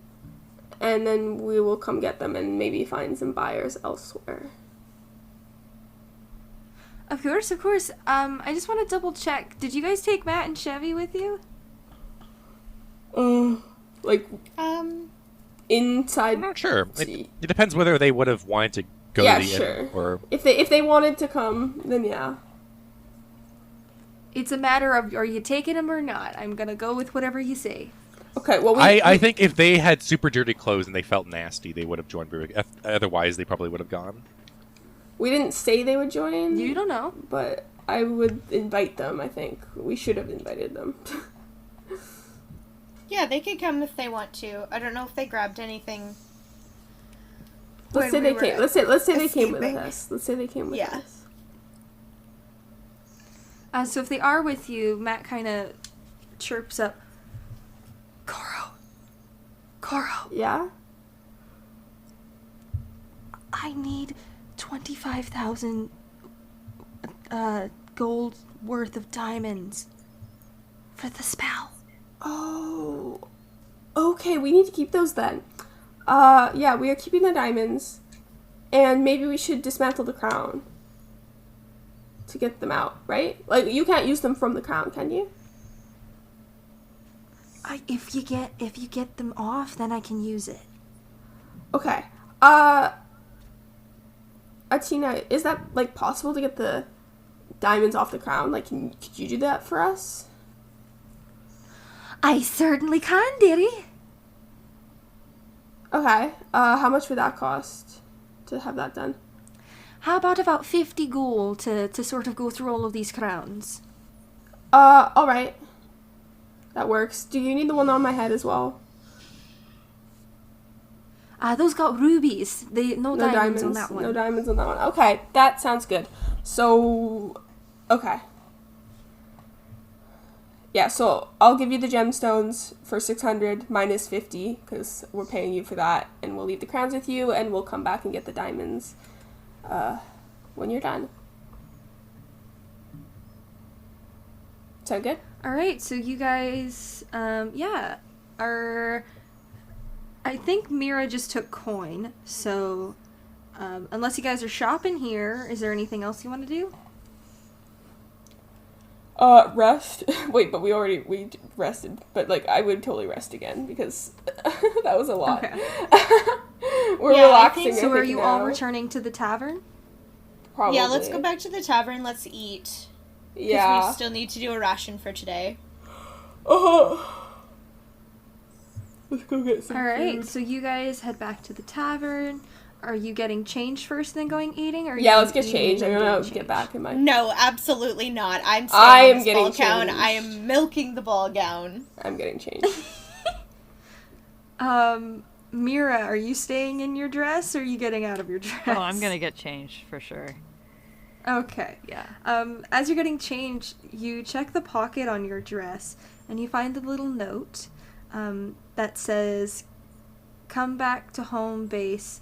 And then we will come get them and maybe find some buyers elsewhere. Of course, of course. I just want to double check. Did you guys take Matt and Chevy with you? Like, inside... I'm not sure. It depends whether they would have wanted to go to the sure. inn or... If they wanted to come, then yeah. It's a matter of, are you taking them or not? I'm gonna go with whatever you say. Okay, well, I think if they had super dirty clothes and they felt nasty, they would have joined Bruvik. Otherwise, they probably would have gone. We didn't say they would join. You don't know. But I would invite them, I think. We should have invited them. Yeah, they could come if they want to. I don't know if they grabbed anything. Let's say they came. Let's say they came with us. Let's say they came with us. So if they are with you, Matt kind of chirps up, Coro. Yeah? I need 25,000 gold worth of diamonds for the spell. Oh. Okay, we need to keep those then. Yeah, we are keeping the diamonds. And maybe we should dismantle the crown to get them out, right? Like, you can't use them from the crown, can you? If you get them off, then I can use it. Okay. Atina, is that, like, possible to get the diamonds off the crown? Like, could you do that for us? I certainly can, dearie. Okay. How much would that cost to have that done? How about 50 gold to sort of go through all of these crowns? Alright. That works. Do you need the one on my head as well? Those got rubies. No diamonds on that one. No diamonds on that one. Okay, that sounds good. So, okay. Yeah, so I'll give you the gemstones for 600 minus 50, because we're paying you for that, and we'll leave the crowns with you, and we'll come back and get the diamonds when you're done. Sound good? Alright, so you guys, are... I think Mira just took coin, so unless you guys are shopping here, is there anything else you want to do? Rest. Wait, but we rested. But, like, I would totally rest again, because that was a lot. Okay. We're relaxing. So are you all returning to the tavern? Probably. Yeah, let's go back to the tavern. Let's eat. Yeah. Because we still need to do a ration for today. Oh. Let's go get some Alright, food. so you guys head back to the tavern. Are you getting changed first and then going eating? Or Yeah, let's get changed. I'm gonna get back in my... No, absolutely not. I'm I staying am in this getting ball gown. changed. I am milking the ball gown. I'm getting changed. Mira, are you staying in your dress or are you getting out of your dress? Oh, I'm gonna get changed for sure. Okay. Yeah. As you're getting changed, you check the pocket on your dress and you find a little note that says, "Come back to home base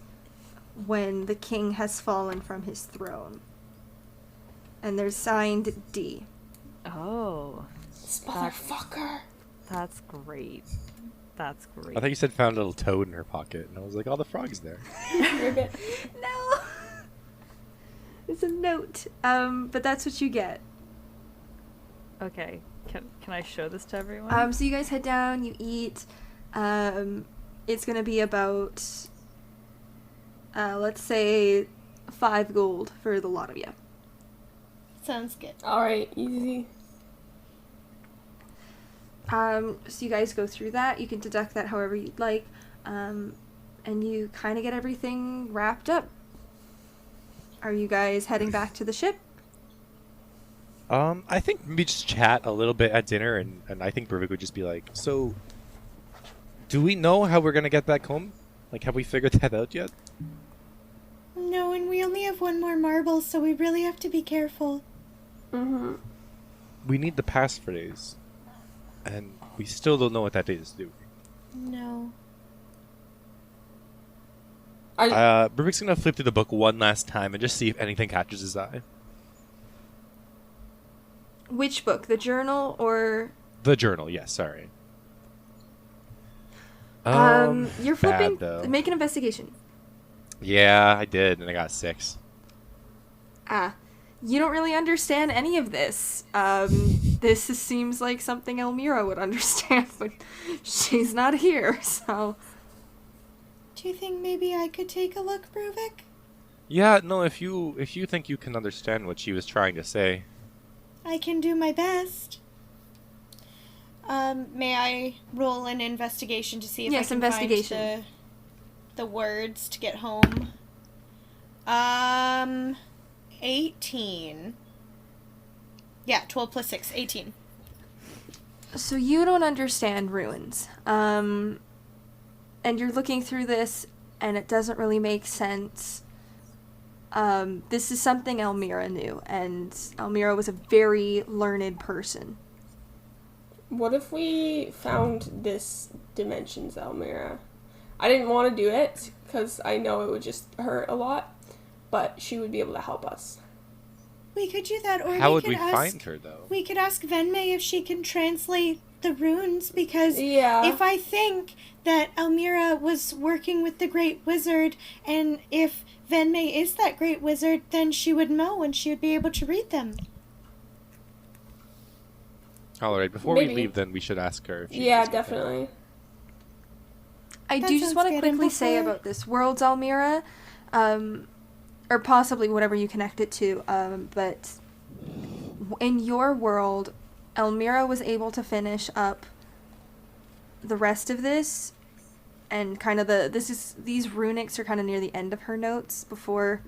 when the king has fallen from his throne." And there's signed D. Oh. This motherfucker. That's great. That's great. I thought you said found a little toad in her pocket, and I was like, oh, the frog's there. No! It's a note. But that's what you get. Okay. Can I show this to everyone? So you guys head down, you eat. It's gonna be about, let's say, 5 gold for the lot of you. Sounds good. Alright, easy. So you guys go through that. You can deduct that however you'd like. And you kind of get everything wrapped up. Are you guys heading back to the ship? I think maybe just chat a little bit at dinner, and I think Bruvik would just be like, so, do we know how we're gonna get back home? Like, have we figured that out yet? No, and we only have one more marble, so we really have to be careful. Mm-hmm. We need the passphrase. And we still don't know what that is, do we? No. Rubik's gonna flip through the book one last time and just see if anything catches his eye. Which book? The journal or... The journal, yes, sorry. You're flipping... bad, though. Make an investigation. Yeah, I did, and I got 6. You don't really understand any of this. Seems like something Elmira would understand, but she's not here, so... Do you think maybe I could take a look, Bruvik? Yeah, no, if you think you can understand what she was trying to say. I can do my best. May I roll an investigation to see if I can find the words to get home? 18. Yeah, 12 plus 6, 18. So you don't understand ruins. And you're looking through this, and it doesn't really make sense. This is something Elmira knew, and Elmira was a very learned person. What if we found this dimension's Elmira? I didn't want to do it, because I know it would just hurt a lot, but she would be able to help us. We could do that, or How we would could we ask, find her, though? We could ask Venmei if she can translate the runes, because Yeah. if I think that Elmira was working with the Great Wizard, and if Venmei is that Great Wizard, then she would know and she would be able to read them. Alright, before Maybe. we leave, then we should ask her if she Yeah, knows anything. definitely. I That do just sounds want to good, and quickly say before- about this world's Elmira, or possibly whatever you connect it to, but in your world, Elmira was able to finish up the rest of this, and kind of these runics are kind of near the end of her notes before,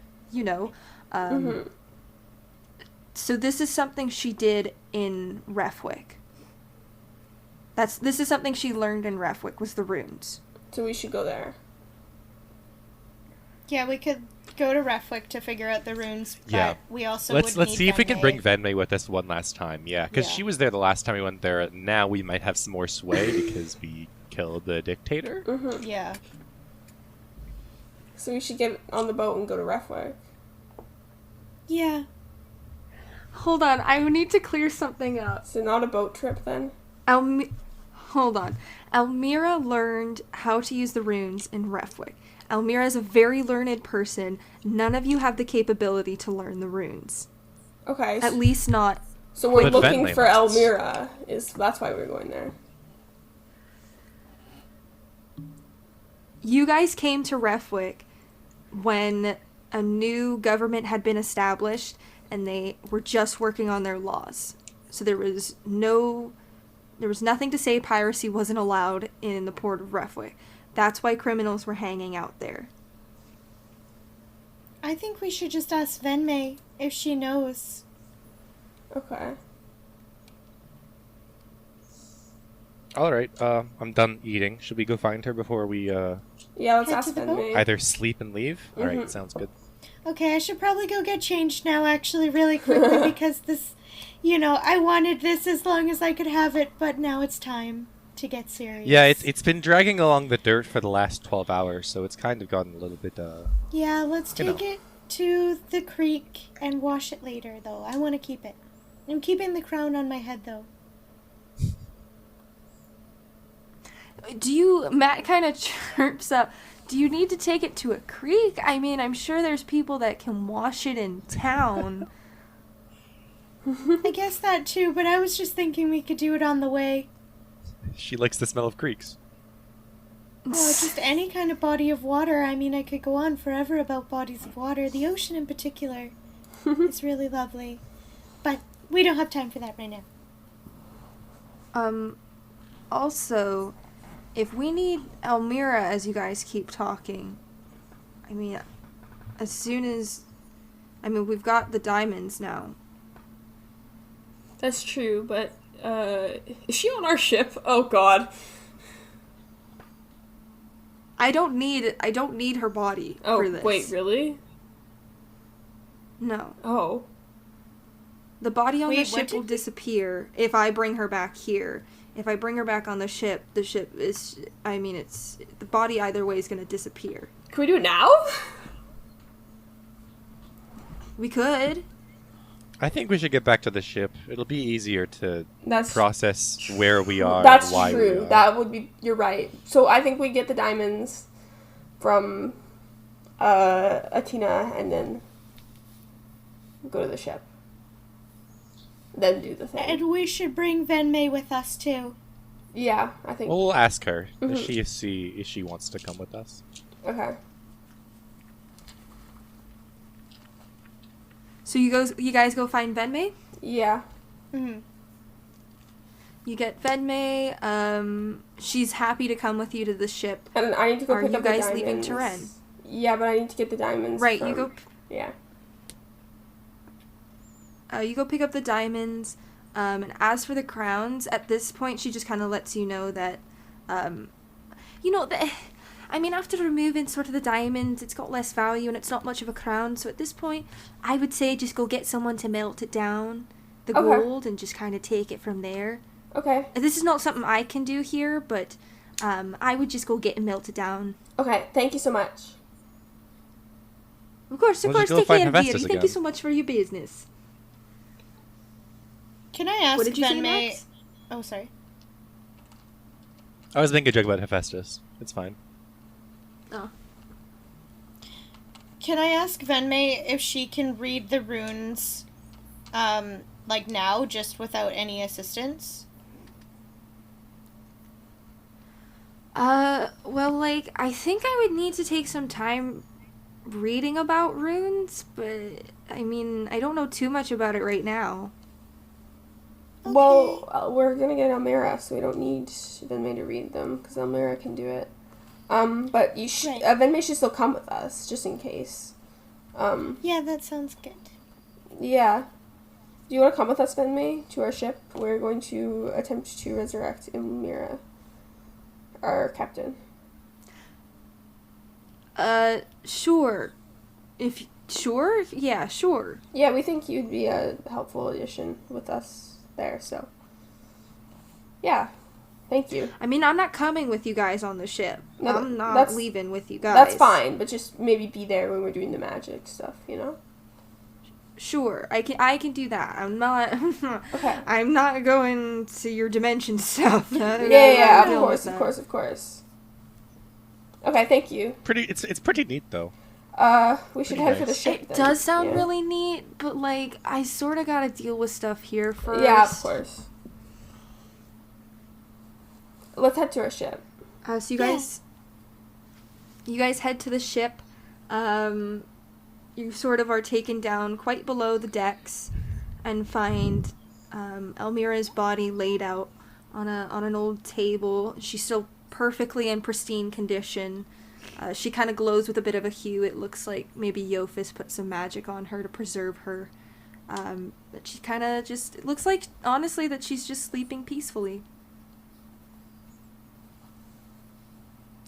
So this is something she did in Refwick. This is something she learned in Refwick, was the runes. So we should go there. Yeah, we could go to Refwick to figure out the runes, but Yeah. we also Let's would need see if we can Venmei. bring Venmei with us one last time. Yeah, because Yeah. she was there the last time we went there. Now we might have some more sway because we killed the dictator. Mm-hmm. Yeah. So we should get on the boat and go to Refwick. Yeah. Hold on, I need to clear something up. So not a boat trip then? Hold on. Elmira learned how to use the runes in Refwick. Elmira is a very learned person. None of you have the capability to learn the runes. Okay. At least not. So we're But looking Venmei for must. Elmira. That's why we're going there. You guys came to Refwick when a new government had been established and they were just working on their laws. So there was nothing to say piracy wasn't allowed in the port of Refwick. That's why criminals were hanging out there. I think we should just ask Venmei if she knows. Okay. Alright, I'm done eating. Should we go find her before we Yeah, let's Head ask to the boat? Venmei. either sleep and leave? Alright, Mhm. sounds good. Okay, I should probably go get changed now, actually, really quickly, because this, I wanted this as long as I could have it, but now it's time to get serious. Yeah, it's been dragging along the dirt for the last 12 hours, so it's kind of gotten a little bit, Yeah, let's You take know. it to the creek and wash it later, though. I want to keep it. I'm keeping the crown on my head, though. Matt kind of chirps up, do you need to take it to a creek? I mean, I'm sure there's people that can wash it in town. I guess that too, but I was just thinking we could do it on the way. she likes the smell of creeks. Oh, just any kind of body of water. I mean, I could go on forever about bodies of water. The ocean in particular is really lovely. But we don't have time for that right now. Also, if we need Elmira as you guys keep talking, I mean, we've got the diamonds now. That's true, but is she on our ship? Oh god. I don't need her body Oh for this. wait, really? No. Oh. The body on the Wait, what ship will did we- disappear if I bring her back here. If I bring her back on the ship is, I mean, it's, the body either way is going to disappear. Can we do it now? We could. I think we should get back to the ship. It'll be easier to That's process where we are That's and why we true. are. That would be. You're right. So I think we get the diamonds from Atina and then go to the ship. Then do the thing. And we should bring Venmei with us too. Yeah, I think. Well, we'll ask her Mhm. if she wants to come with us. Okay. So you guys go find Venmei? Yeah. Mm-hmm. You get Venmei. She's happy to come with you to the ship. And I need to go Are pick you up guys the leaving diamonds. Turin? Yeah, but I need to get the diamonds. Right, from- you go. Yeah. You go pick up the diamonds. And as for the crowns, at this point, she just kind of lets you know that, I mean, after removing sort of the diamonds, it's got less value and it's not much of a crown. So at this point, I would say just go get someone to melt it down, the Okay. gold, and just kind of take it from there. Okay. This is not something I can do here, but I would just go get it melted down. Okay. Thank you so much. Of course, We'll just go take find care, Hephaestus dearie. Thank again. you so much for your business. Can I ask What did you say, Venmei? Max? Oh, sorry. I was making a joke about Hephaestus. It's fine. Oh. Can I ask Venmei if she can read the runes, like now, just without any assistance? Well, like, I think I would need to take some time reading about runes, but, I mean, I don't know too much about it right now. Okay. Well, we're gonna get Elmira, so we don't need Venmei to read them, because Elmira can do it. But you Right. Venmei should still come with us, just in case. Yeah, that sounds good. Yeah. Do you want to come with us, Venmei, to our ship? We're going to attempt to resurrect Elmira, our captain. Sure. Sure? Yeah, sure. Yeah, we think you'd be a helpful addition with us there, so. Yeah. Thank you. I mean, I'm not coming with you guys on the ship. No, I'm not that's- leaving with you guys. That's fine, but just maybe be there when we're doing the magic stuff, you know? Sure, I can do that. I'm not. Okay. I'm not going to your dimension stuff. Yeah, I'm of not course, dealing of with course. Okay, thank you. It's pretty neat though. We should Pretty head for the nice. that. ship It then. does sound Yeah. really neat, but like I sort of gotta deal with stuff here first. Yeah, of course. Let's head to our ship. So Yeah. you guys head to the ship. You sort of are taken down quite below the decks, and find Elmira's body laid out on an old table. She's still perfectly in pristine condition. She kind of glows with a bit of a hue. It looks like maybe Yophis put some magic on her to preserve her. But she kind of just, it looks like, honestly, that she's just sleeping peacefully.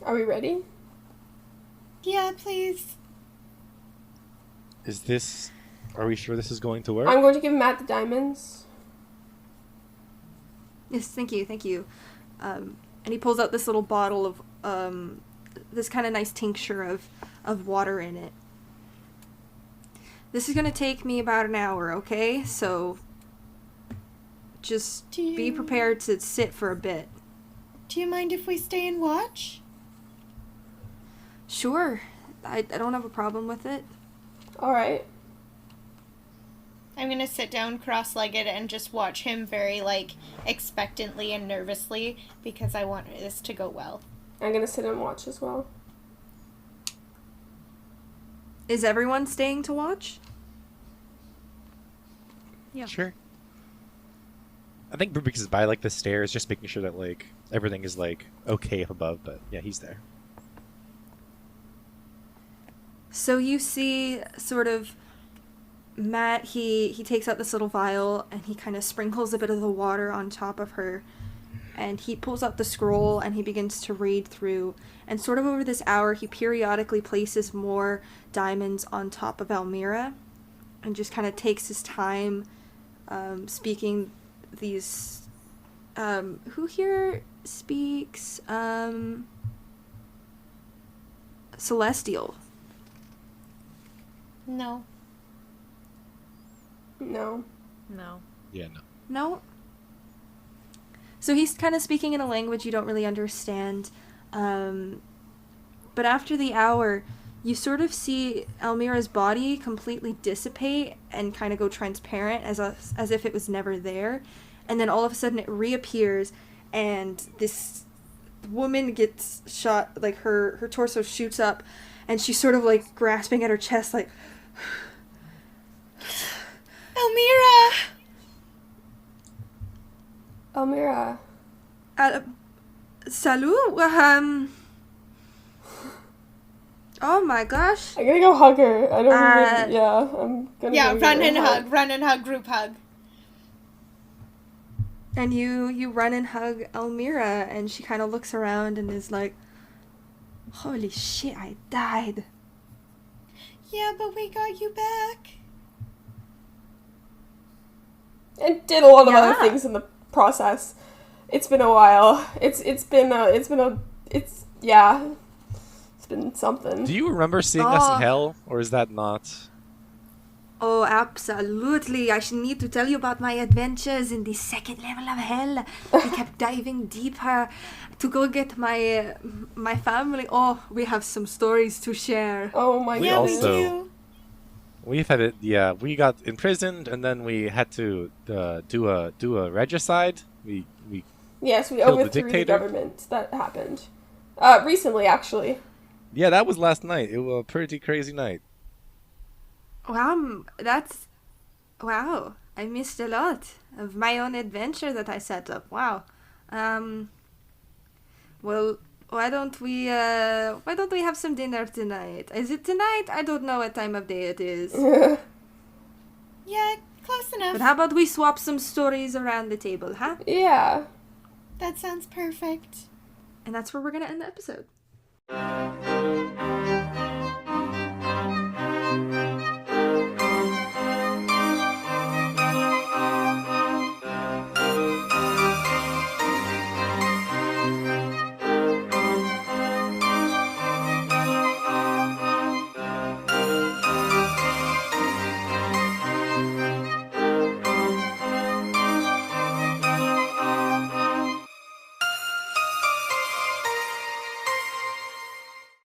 Are we ready? Yeah, please. Are we sure this is going to work? I'm going to give Matt the diamonds. Yes, thank you. And he pulls out this little bottle of, this kind of nice tincture of water in it. This is going to take me about an hour, okay? So just be prepared to sit for a bit. Do you mind if we stay and watch? Sure. I don't have a problem with it. Alright. I'm gonna sit down cross-legged and just watch him very, expectantly and nervously, because I want this to go well. I'm going to sit and watch as well. Is everyone staying to watch? Yeah. Sure. I think Rubik is by the stairs, just making sure that everything is okay up above. But yeah, he's there. So you see sort of Matt, he takes out this little vial and he kind of sprinkles a bit of the water on top of her, and he pulls out the scroll and he begins to read through, and sort of over this hour he periodically places more diamonds on top of Elmira and just kind of takes his time speaking these. Who here speaks Celestial? No. No. No. Yeah, no. No? So he's kind of speaking in a language you don't really understand. But after the hour, you sort of see Elmira's body completely dissipate and kind of go transparent as if it was never there. And then all of a sudden it reappears, and this woman gets shot, like her torso shoots up, and she's sort of like grasping at her chest like... Elmira! Elmira. Salut? Oh my gosh. I'm gonna go hug her. I don't even... Yeah, I'm gonna Yeah, go run give and her a hug. Run and hug. Group hug. And you run and hug Elmira, and she kind of looks around and is like, holy shit, I died. Yeah, but we got you back. And did a lot of Yeah. other things in the process. It's been a while. It's been something. Do you remember seeing us Oh. in hell, or is that not? Oh, absolutely. I should need to tell you about my adventures in the second level of hell. We kept diving deeper to go get my family. Oh, we have some stories to share. Oh my We Yeah, god. we also- do. We've had it. Yeah, we got imprisoned, and then we had to do a regicide. We Yes, we Killed the overthrew the dictator. government. That happened. Recently, actually. yeah, that was last night. It was a pretty crazy night. Wow, wow. I missed a lot of my own adventure that I set up. Wow. Well, why don't we have some dinner tonight? Is it tonight? I don't know what time of day it is. Yeah, close enough. But how about we swap some stories around the table, huh? Yeah. That sounds perfect. And that's where we're gonna end the episode.